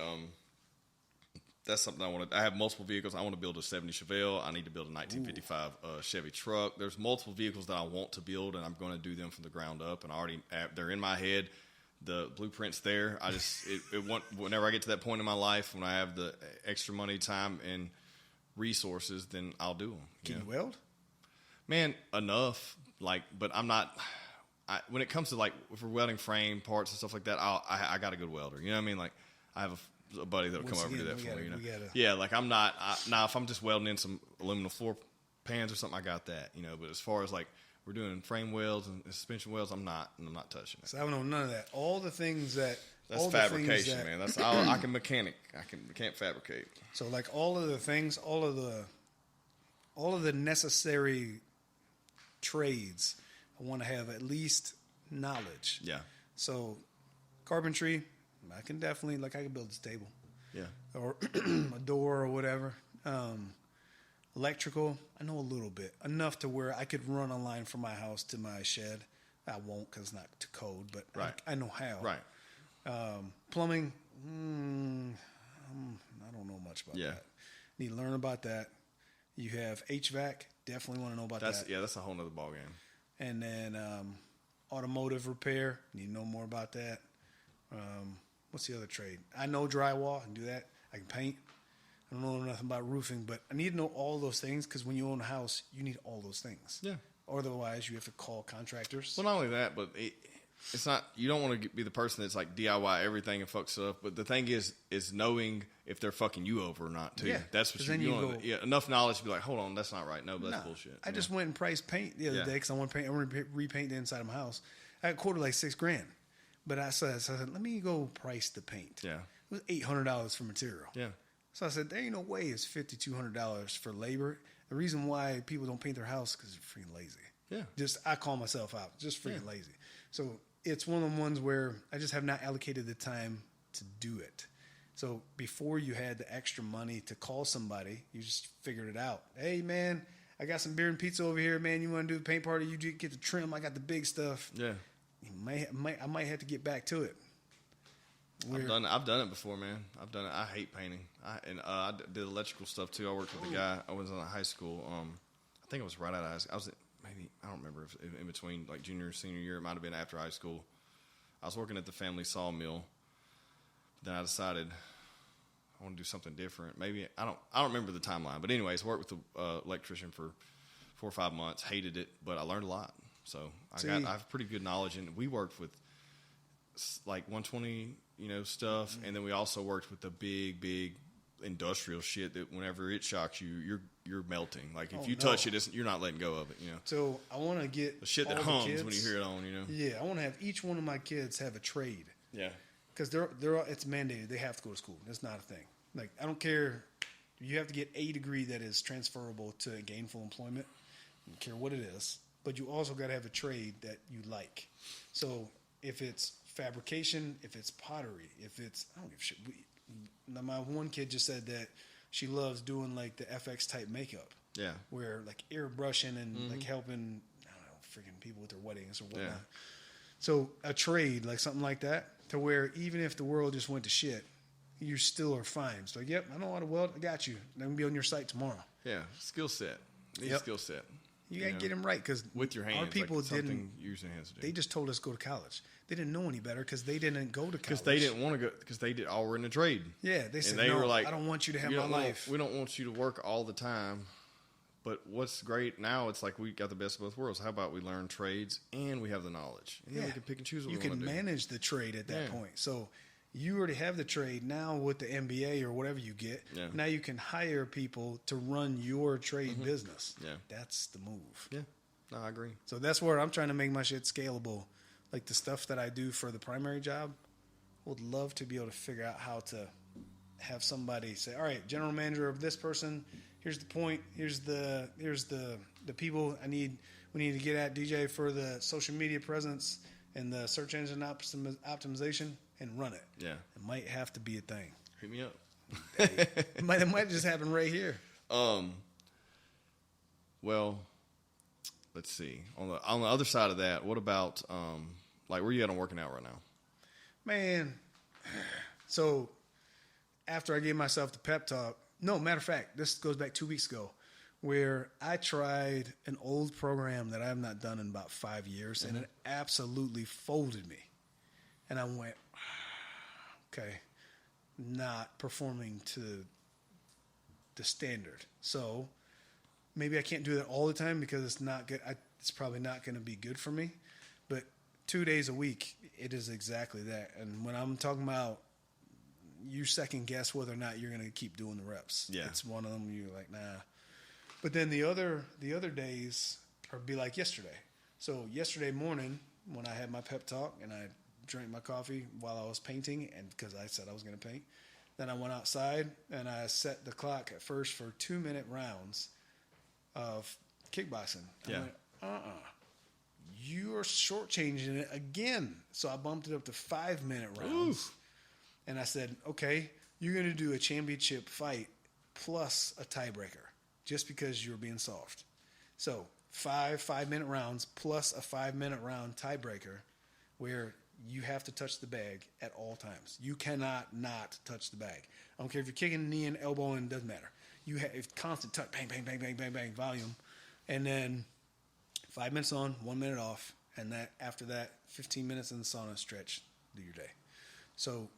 that's something I want to. I have multiple vehicles. I want to build a 70 Chevelle. I need to build a 1955 Chevy truck. There's multiple vehicles that I want to build, and I'm going to do them from the ground up. And they're in my head. The blueprint's there. Whenever I get to that point in my life when I have the extra money, time, and resources, then I'll do them. Can you weld? Man, enough. But I'm not. When it comes to for welding frame parts and stuff like that, I got a good welder. You know what I mean? Like I have a buddy that'll come over and do that for me. Yeah, like I'm not. Now if I'm just welding in some aluminum floor pans or something, I got that. But as far as we're doing frame welds and suspension welds, I'm not touching it. So I don't know none of that. All the things that's fabrication, man. That's I can mechanic. Can't fabricate. So all of the things, all of the necessary trades, I want to have at least knowledge. Yeah. So carpentry, I can definitely I can build this table. Yeah. Or a door or whatever. Electrical, I know a little bit. Enough to where I could run a line from my house to my shed. I won't because it's not to code, but I know how. Right. Plumbing, I don't know much about that. Need to learn about that. You have HVAC, definitely want to know about that. Yeah, that's a whole nother ballgame. And then automotive repair, need to know more about that. what's the other trade? I know drywall. I can do that. I can paint. I don't know nothing about roofing, but I need to know all those things because when you own a house, you need all those things. Yeah. Or otherwise, you have to call contractors. Well, not only that, but it's not. You don't want to be the person that's like DIY everything and fuck stuff. But the thing is knowing if they're fucking you over or not too. Yeah, that's what you want. Yeah, enough knowledge to be like, hold on, that's not right. No, but that's bullshit. I just went and priced paint the other day because I want to repaint the inside of my house. I quoted like $6,000, but I said, let me go price the paint. Yeah, it was $800 for material. Yeah. So I said, there ain't no way it's $5,200 for labor. The reason why people don't paint their house because they're freaking lazy. Yeah. I call myself out. Just freaking lazy. So it's one of the ones where I just have not allocated the time to do it. So before you had the extra money to call somebody, you just figured it out. Hey, man, I got some beer and pizza over here, man. You want to do a paint party? You get the trim. I got the big stuff. Yeah. I might have to get back to it. I've done it before, man. I've done it. I hate painting. I did electrical stuff too. I worked with a guy. I was in high school. I think it was right out of high school. I was maybe, I don't remember if in between like junior or senior year. It might have been after high school. I was working at the family sawmill. Then I decided I want to do something different. Maybe I don't remember the timeline. But anyways, worked with the electrician for 4 or 5 months. Hated it, but I learned a lot. So I have pretty good knowledge, and we worked with like 120, stuff, and then we also worked with the big industrial shit that whenever it shocks you, you're melting. Like if you touch it, you're not letting go of it. So I want to get the shit that hums kids, when you hear it on. Yeah, I want to have each one of my kids have a trade. Yeah, because it's mandated. They have to go to school. That's not a thing. Like I don't care. You have to get a degree that is transferable to gainful employment. I don't care what it is, but you also got to have a trade that you like. So if it's fabrication, if it's pottery, if it's I don't give a shit. My one kid just said that she loves doing like the FX type makeup. Yeah, where like airbrushing and like helping freaking people with their weddings or whatnot. Yeah. So a trade like something like that to where even if the world just went to shit, you still are fine. So like, yep, I know how to weld. I got you. I'm gonna be on your site tomorrow. Yeah, skill set. Skill set. You gotta get them right because with your hands, our people like didn't use your hands to do. They just told us go to college. They didn't know any better because they didn't go to college. Because they didn't want to go. Because they all were in the trade. Yeah, they said they no. Were like, I don't want you to have my life. We don't want you to work all the time. But what's great now? It's like we got the best of both worlds. How about we learn trades and we have the knowledge? And then we can pick and choose what we want to do. You can manage the trade at that point. So you already have the trade now with the MBA or whatever you get. Yeah. Now you can hire people to run your trade business. Yeah, that's the move. Yeah. No, I agree. So that's where I'm trying to make my shit scalable. Like the stuff that I do for the primary job, would love to be able to figure out how to have somebody say, all right, general manager of this person, here's the point, here's the people we need to get at DJ for the social media presence and the search engine optimization and run it. Yeah. It might have to be a thing. Hit me up. It might just happen right here. Well, let's see. On the other side of that, what about like where you at on working out right now? Man, so after I gave myself the pep talk, no, matter of fact, this goes back 2 weeks ago, where I tried an old program that I have not done in about 5 years, and it absolutely folded me. And I went, okay, not performing to the standard. So maybe I can't do that all the time because it's not good. It's probably not going to be good for me. But 2 days a week, it is exactly that. And when I'm talking about you second guess whether or not you're going to keep doing the reps. Yeah. It's one of them you're like, nah. But then the other days are be like yesterday. So yesterday morning when I had my pep talk and I drank my coffee while I was painting and because I said I was going to paint, then I went outside and I set the clock at first for 2-minute rounds of kickboxing. Yeah. I went, you are shortchanging it again. So I bumped it up to 5-minute rounds. Oof. And I said, okay, you're going to do a championship fight plus a tiebreaker just because you're being soft. So 5-minute rounds plus a 5-minute round tiebreaker where you have to touch the bag at all times. You cannot not touch the bag. I don't care if you're kicking, knee and elbow, and it doesn't matter. You have constant touch, bang, bang, bang, bang, bang, bang, volume. And then 5 minutes on, 1 minute off. And that after that, 15 minutes in the sauna, stretch, do your day. So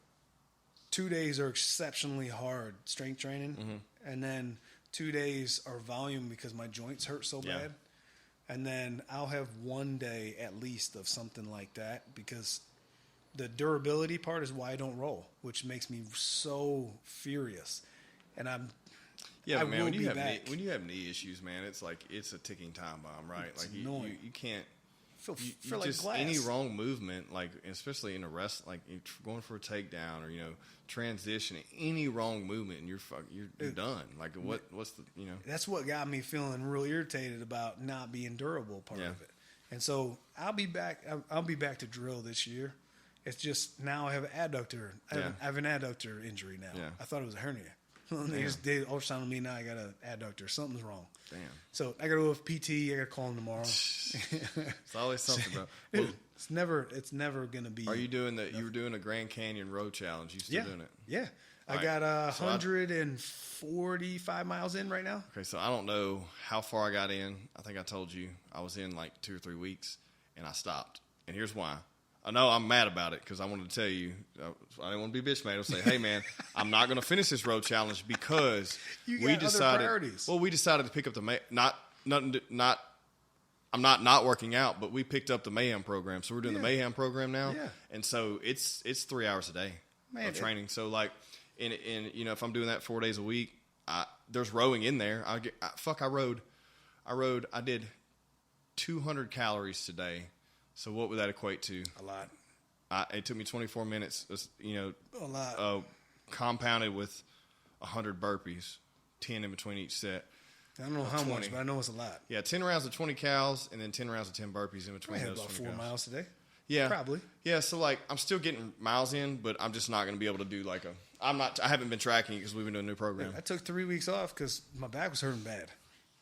2 days are exceptionally hard strength training, and then 2 days are volume because my joints hurt so bad. And then I'll have 1 day at least of something like that because the durability part is why I don't roll, which makes me so furious. And I man, will when you be have back. when you have knee issues, man, it's like it's a ticking time bomb, right? It's like annoying. you can't feel like just glass. any wrong movement, like especially in a rest, like going for a takedown or transitioning, any wrong movement and you're done. Like what's the That's what got me feeling real irritated about not being durable part of it. And so I'll be back. I'll be back to drill this year. It's just now I have an adductor. I have an adductor injury now. Yeah. I thought it was a hernia. They just did ultrasound on me. Now I got an adductor. Something's wrong. Damn. So I got to go with PT. I got to call him tomorrow. It's always something, bro. Dude, it's never gonna be. Are you doing that? You were doing a Grand Canyon Road Challenge. You still doing it? Yeah. I got 145 miles in right now. Okay, so I don't know how far I got in. I think I told you I was in like 2 or 3 weeks, and I stopped. And here's why. I know I'm mad about it because I wanted to tell you. I didn't want to be bitch made. I'll say, hey, man, I'm not going to finish this road challenge because we decided. Other priorities. Well, we decided to pick up the I'm not working out, but we picked up the Mayhem program. So we're doing the Mayhem program now. Yeah. And so it's 3 hours a day of training. So like, and if I'm doing that 4 days a week, there's rowing in there. I did 200 calories today. So what would that equate to? A lot. It took me 24 minutes, a lot. Compounded with 100 burpees, 10 in between each set. I don't know how 20. Much, but I know it's a lot. Yeah, 10 rounds of 20 cals and then 10 rounds of 10 burpees in between those. About 4 miles today. Yeah, probably. Yeah, so like I'm still getting miles in, but I'm just not going to be able to do like I haven't been tracking because we've been doing a new program. I took 3 weeks off because my back was hurting bad.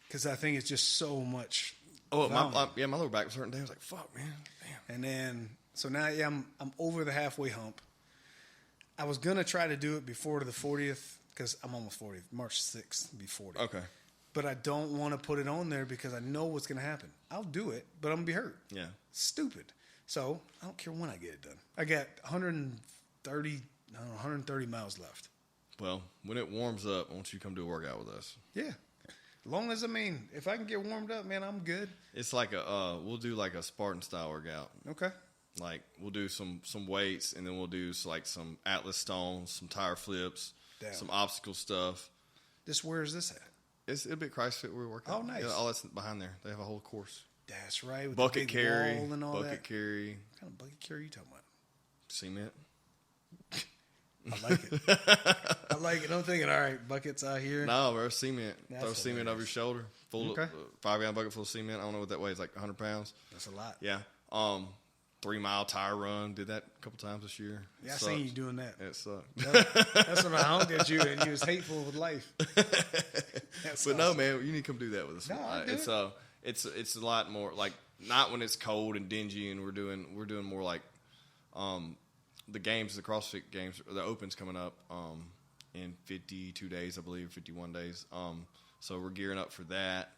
Because I think it's just so much. Oh, my lower back was hurting. I was like, "Fuck, man, damn." And then, so now, I'm over the halfway hump. I was gonna try to do it before the 40th because I'm almost 40. March 6th, be 40. Okay. But I don't want to put it on there because I know what's gonna happen. I'll do it, but I'm gonna be hurt. Yeah. Stupid. So I don't care when I get it done. I got 130 miles left. Well, when it warms up, why don't you come do a workout with us? Yeah. As long as, if I can get warmed up, man, I'm good. It's like we'll do like a Spartan style workout. Okay. Like we'll do some weights, and then we'll do like some Atlas stones, some tire flips, some obstacle stuff. Where is this at? It'll be at CrossFit where we work out. Oh, nice. Yeah, all that's behind there. They have a whole course. That's right. With bucket the big carry, wall and all bucket that. carry. What kind of bucket carry are you talking about? Cement. I like it. I like it. I'm thinking, all right, buckets out here. No, bro, cement. That's Throw cement over your shoulder. Full of 5-gallon bucket full of cement. I don't know what that weighs, like 100 pounds. That's a lot. Yeah. 3-mile tire run. Did that a couple times this year. Yeah, I seen you doing that. It sucked. That's when I honked at you and you was hateful with life. But no, man, you need to come do that with us. No, it's a lot more like not when it's cold and dingy and we're doing more like the games, the CrossFit games, the Open's coming up in 52 days, I believe, 51 days. So we're gearing up for that,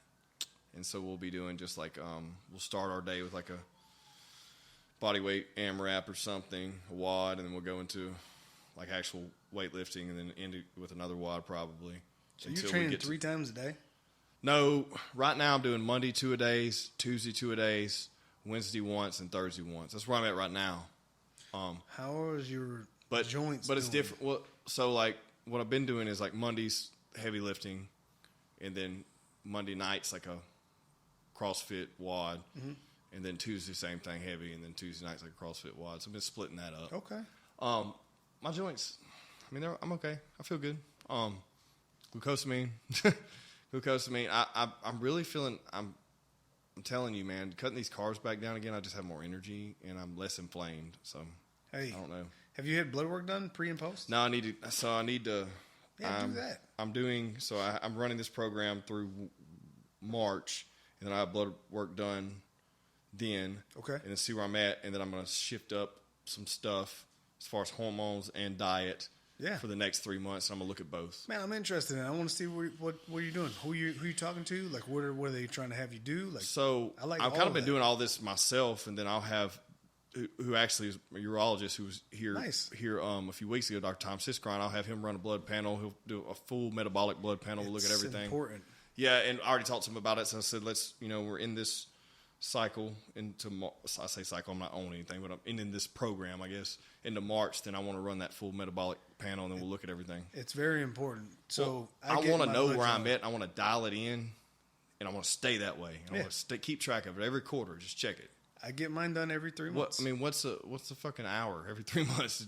and so we'll be doing just like we'll start our day with like a body weight AMRAP or something, a WOD, and then we'll go into like actual weightlifting, and then end it with another WOD probably. So you're training 3 times a day? No, right now I'm doing Monday 2 a days, Tuesday 2 a days, Wednesday once, and Thursday once. That's where I'm at right now. How is your joints? But it's different. Well, so like what I've been doing is like Mondays heavy lifting, and then Monday nights like a CrossFit WOD, and then Tuesday same thing heavy, and then Tuesday nights like a CrossFit WOD. So I've been splitting that up. Okay. My joints, I'm okay. I feel good. Glucosamine, I'm really feeling. I'm telling you, man, cutting these carbs back down again, I just have more energy and I'm less inflamed. So I don't know. Have you had blood work done pre and post? No, I need to. Yeah, do that. I'm running this program through March, and then I have blood work done then. Okay. And then see where I'm at, and then I'm going to shift up some stuff as far as hormones and diet. Yeah. For the next 3 months, I'm gonna look at both. Man, I'm interested in it. I want to see what you're doing. Who you talking to? Like, what are they trying to have you do? Like, so I've kind of been doing all this myself, and then I'll have who actually is a urologist who was here Nice. here a few weeks ago, Dr. Tom Siskron. I'll have him run a blood panel. He'll do a full metabolic blood panel. We'll look at everything. It's important. Yeah, and I already talked to him about it. So I said, we're in this cycle I say cycle, I'm not owning anything, but I'm in this program, I guess, into March. Then I want to run that full metabolic panel, and then we'll look at everything. It's very important. So I want to know where I'm at. I want to dial it in, and I want to stay that way. I want to keep track of it every quarter. Just check it. I get mine done every 3 months. What's the fucking hour every 3 months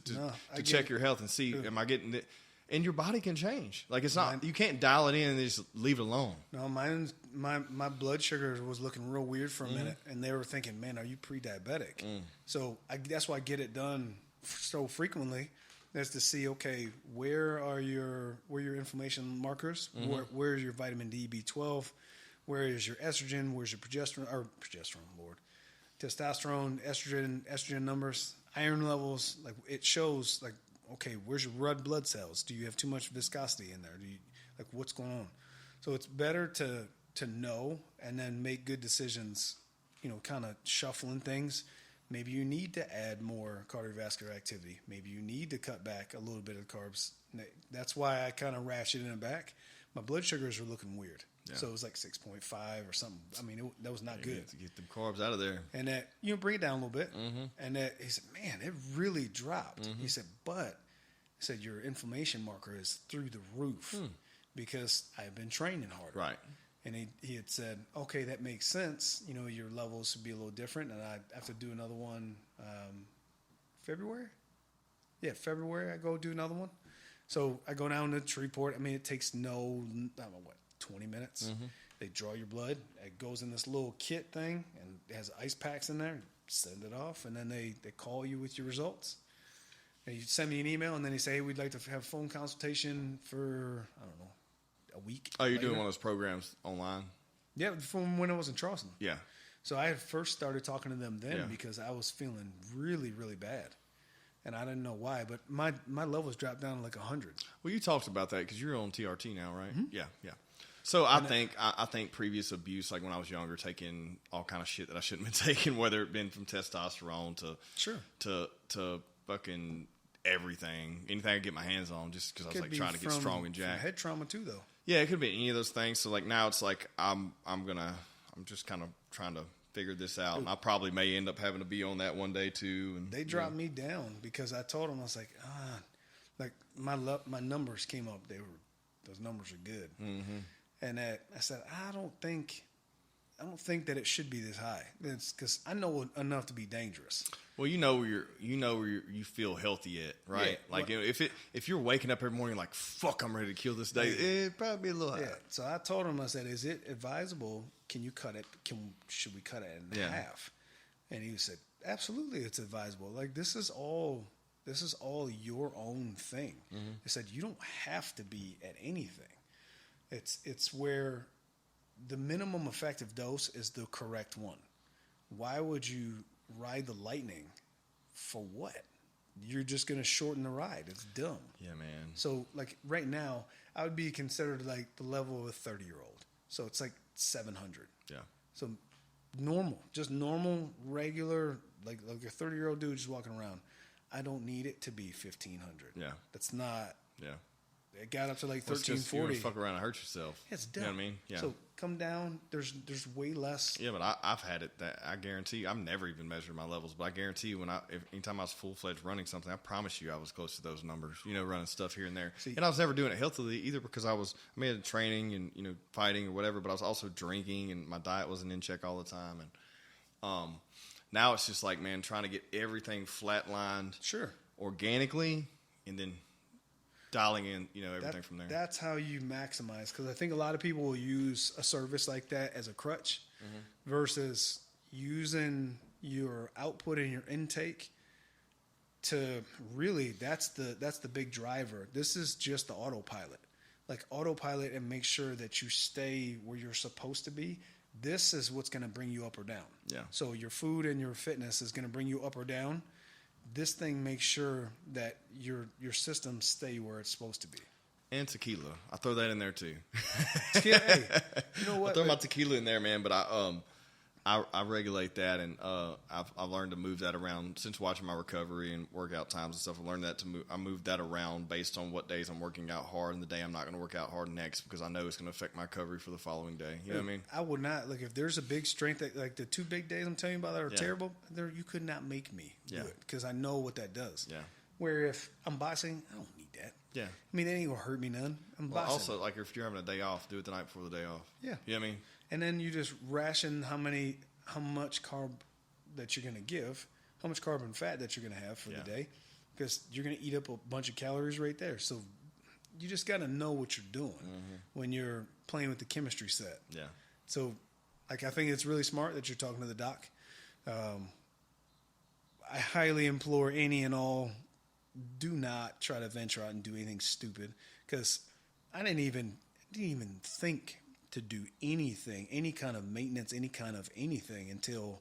to check your health and see am I getting it? And your body can change. Like it's not you can't dial it in and just leave it alone. No, my blood sugar was looking real weird for a minute, and they were thinking, "Man, are you pre-diabetic?" So that's why I get it done so frequently. That's to see, okay, where are your inflammation markers? Where's your vitamin D, B12? Where is your estrogen? Where's your progesterone? Lord. Testosterone, estrogen numbers, iron levels, like it shows like, okay, where's your red blood cells? Do you have too much viscosity in there? What's going on? So it's better to know and then make good decisions, kind of shuffling things. Maybe you need to add more cardiovascular activity. Maybe you need to cut back a little bit of carbs. That's why I kind of ratcheted it back. My blood sugars were looking weird. Yeah. So it was like 6.5 or something. I mean, that was not good. To get them carbs out of there. And that, bring it down a little bit. And that he said, man, it really dropped. He said, your inflammation marker is through the roof because I've been training harder. Right. And he had said, okay, that makes sense. Your levels would be a little different. And I'd have to do another one February. Yeah, February I go do another one. So I go down to Shreveport. I mean, it takes 20 minutes. They draw your blood. It goes in this little kit thing, and it has ice packs in there. Send it off, and then they call you with your results. And you send me an email, and then they say, hey, we'd like to have a phone consultation for, I don't know, a week. Oh, you're doing one of those programs online? Yeah, from when I was in Charleston. Yeah. So I had first started talking to them then because I was feeling really, really bad. And I didn't know why, but my levels dropped down to like 100. Well, you talked about that because you're on TRT now, right? Yeah. So I think previous abuse, like when I was younger, taking all kind of shit that I shouldn't have been taking, whether it been from testosterone to fucking everything, anything I could get my hands on, just because I was like trying to get strong and jacked. Head trauma too, though. Yeah, it could be any of those things. So like now it's like I'm just kind of trying to figure this out, and I probably may end up having to be on that one day too. And they dropped me down because I told them, I was like, my numbers came up. Those numbers are good, and I said I don't think that it should be this high. It's because I know enough to be dangerous. Well, you know where you feel healthy at, right? Yeah, like if you're waking up every morning like fuck, I'm ready to kill this day, it'd probably be a little high. Yeah. So I told him, I said, is it advisable? Can you cut it? Should we cut it in half? And he said, absolutely, it's advisable. Like this is all your own thing. He said you don't have to be at anything. It's where the minimum effective dose is the correct one. Why would you ride the lightning for what? You're just going to shorten the ride. It's dumb. Yeah, man. So like right now, I would be considered like the level of a 30-year-old. So it's like 700. Yeah. So just normal, regular, like a 30-year-old dude just walking around. I don't need it to be 1,500. Yeah. That's not. Yeah. It got up to like 1340. You fuck around and hurt yourself. It's dumb. You know what I mean? Yeah. So come down. There's way less. Yeah, but I've had it. That I guarantee you, I've never even measured my levels, but I guarantee you, anytime I was full-fledged running something, I promise you I was close to those numbers. Running stuff here and there. And I was never doing it healthily either because I had training and fighting or whatever, but I was also drinking and my diet wasn't in check all the time. And now it's just like, man, trying to get everything flatlined, organically, and then dialing in, everything from there. That's how you maximize, because I think a lot of people will use a service like that as a crutch versus using your output and your intake to really, that's the big driver. This is just the autopilot. Like autopilot and make sure that you stay where you're supposed to be. This is what's going to bring you up or down. Yeah. So your food and your fitness is going to bring you up or down. This thing makes sure that your system stay where it's supposed to be. And tequila, I throw that in there too. Hey, you know what? I throw my tequila in there, man. But I regulate that, and I've learned to move that around since watching my recovery and workout times and stuff. I learned that I move that around based on what days I'm working out hard and the day I'm not going to work out hard next, because I know it's going to affect my recovery for the following day. You know what I mean? I would not, like, if there's a big strength, like the 2 big days I'm telling you about that are terrible, you could not make me do it, because I know what that does. Yeah. Where if I'm boxing, I don't need that. Yeah. I mean, it ain't going to hurt me none. I'm boxing. Also, like, if you're having a day off, do it the night before the day off. Yeah. You know what I mean? And then you just ration how much carb that you're going to give, how much carb and fat that you're going to have for the day, because you're going to eat up a bunch of calories right there. So you just got to know what you're doing when you're playing with the chemistry set. Yeah. So, like, I think it's really smart that you're talking to the doc. I highly implore any and all, do not try to venture out and do anything stupid, because I didn't even think to do anything, any kind of maintenance, any kind of anything, until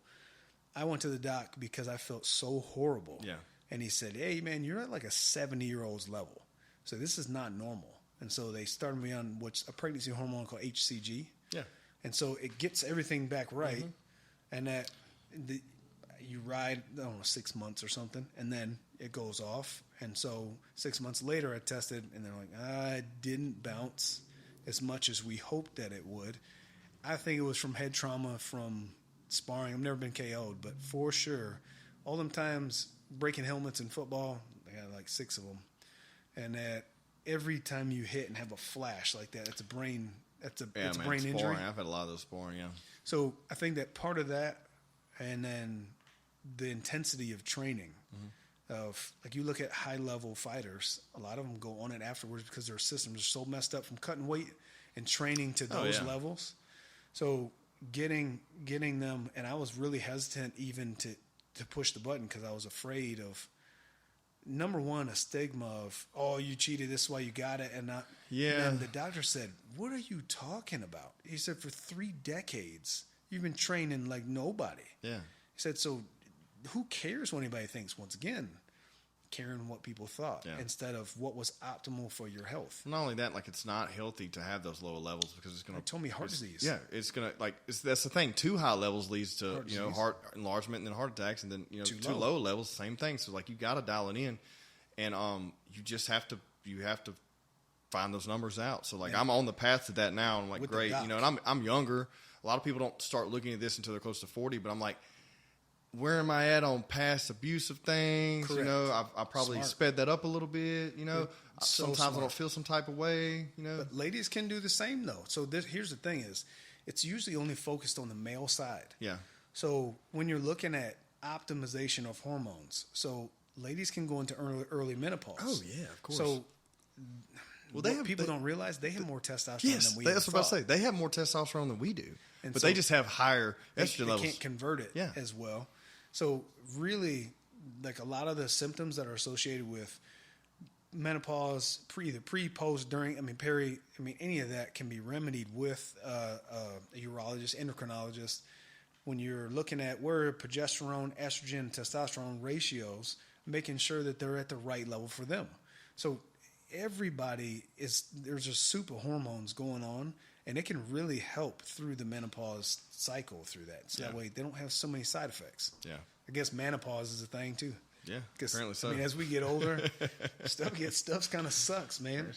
I went to the doc because I felt so horrible. Yeah. And he said, hey, man, you're at like a 70-year-old's level. So this is not normal. And so they started me on a pregnancy hormone called HCG. Yeah. And so it gets everything back right. And that you ride, I don't know, 6 months or something, and then it goes off. And so 6 months later I tested, and they're like, I didn't bounce as much as we hoped that it would. I think it was from head trauma from sparring. I've never been KO'd, but for sure, all them times breaking helmets in football, I got like 6 of them, and that every time you hit and have a flash like that, it's a brain injury. Sparring. I've had a lot of those sparring, yeah. So I think that part of that, and then the intensity of training, of, like, you look at high-level fighters, a lot of them go on it afterwards because their systems are so messed up from cutting weight and training to those levels. So getting them, and I was really hesitant even to push the button, because I was afraid of, number one, a stigma of, oh, you cheated, this is why you got it, and not. Yeah. And the doctor said, what are you talking about? He said, for 3 decades, you've been training like nobody. Yeah. He said, so who cares what anybody thinks? Once again, caring what people thought instead of what was optimal for your health. Not only that, like, it's not healthy to have those lower levels, because it's going to. Told me heart disease. Yeah, it's going to, like, that's the thing. Too high levels leads to Heart heart enlargement and then heart attacks, and then too low levels, same thing. So, like, you got to dial it in, and you just have to find those numbers out. So, like, I'm on the path to that now. And I'm like, With great, and I'm younger. A lot of people don't start looking at this until they're close to 40, but I'm like, where am I at on past abusive things? Correct. I probably sped that up a little bit. Sometimes I don't feel some type of way. But ladies can do the same though. So here's the thing: is it's usually only focused on the male side. Yeah. So when you're looking at optimization of hormones, so ladies can go into early menopause. Oh yeah, of course. So people don't realize they have more testosterone than we do. That's what I was about to say. They have more testosterone than we do, but they just have higher estrogen levels. They can't convert it as well. So really, like, a lot of the symptoms that are associated with menopause, either pre, post, during, any of that can be remedied with a urologist, endocrinologist. When you're looking at where progesterone, estrogen, testosterone ratios, making sure that they're at the right level for them. So there's just super hormones going on, and it can really help through the menopause cycle through that. So that way they don't have so many side effects. Yeah. I guess menopause is a thing too. Yeah, apparently so. As we get older, stuff kind of sucks, man.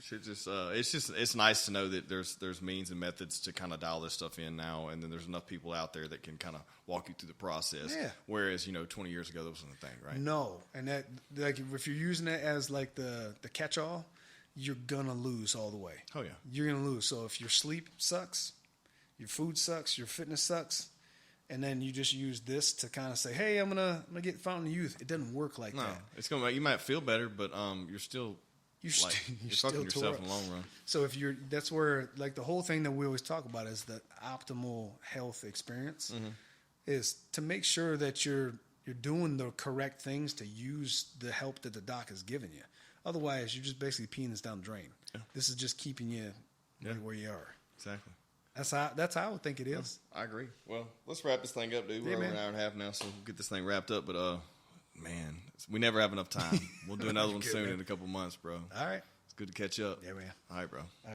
It's nice to know that there's means and methods to kind of dial this stuff in now, and then there's enough people out there that can kind of walk you through the process. Yeah. Whereas 20 years ago that wasn't a thing, right? No, and that, like, if you're using it as like the catch-all, you're gonna lose all the way. Oh yeah, you're gonna lose. So if your sleep sucks, your food sucks, your fitness sucks, and then you just use this to kind of say, "Hey, I'm gonna get fountain of youth." It doesn't work like that. It's gonna. You might feel better, but you're still you're fucking yourself in the long run. So that's where, like, the whole thing that we always talk about is the optimal health experience is to make sure that you're doing the correct things to use the help that the doc has given you. Otherwise, you're just basically peeing this down the drain. Yeah. This is just keeping you where you are. Exactly. That's how I would think it is. I agree. Well, let's wrap this thing up, dude. We're over an hour and a half now, so we'll get this thing wrapped up. But, man, we never have enough time. We'll do another one soon in a couple months, bro. All right. It's good to catch up. Yeah, man. All right, bro.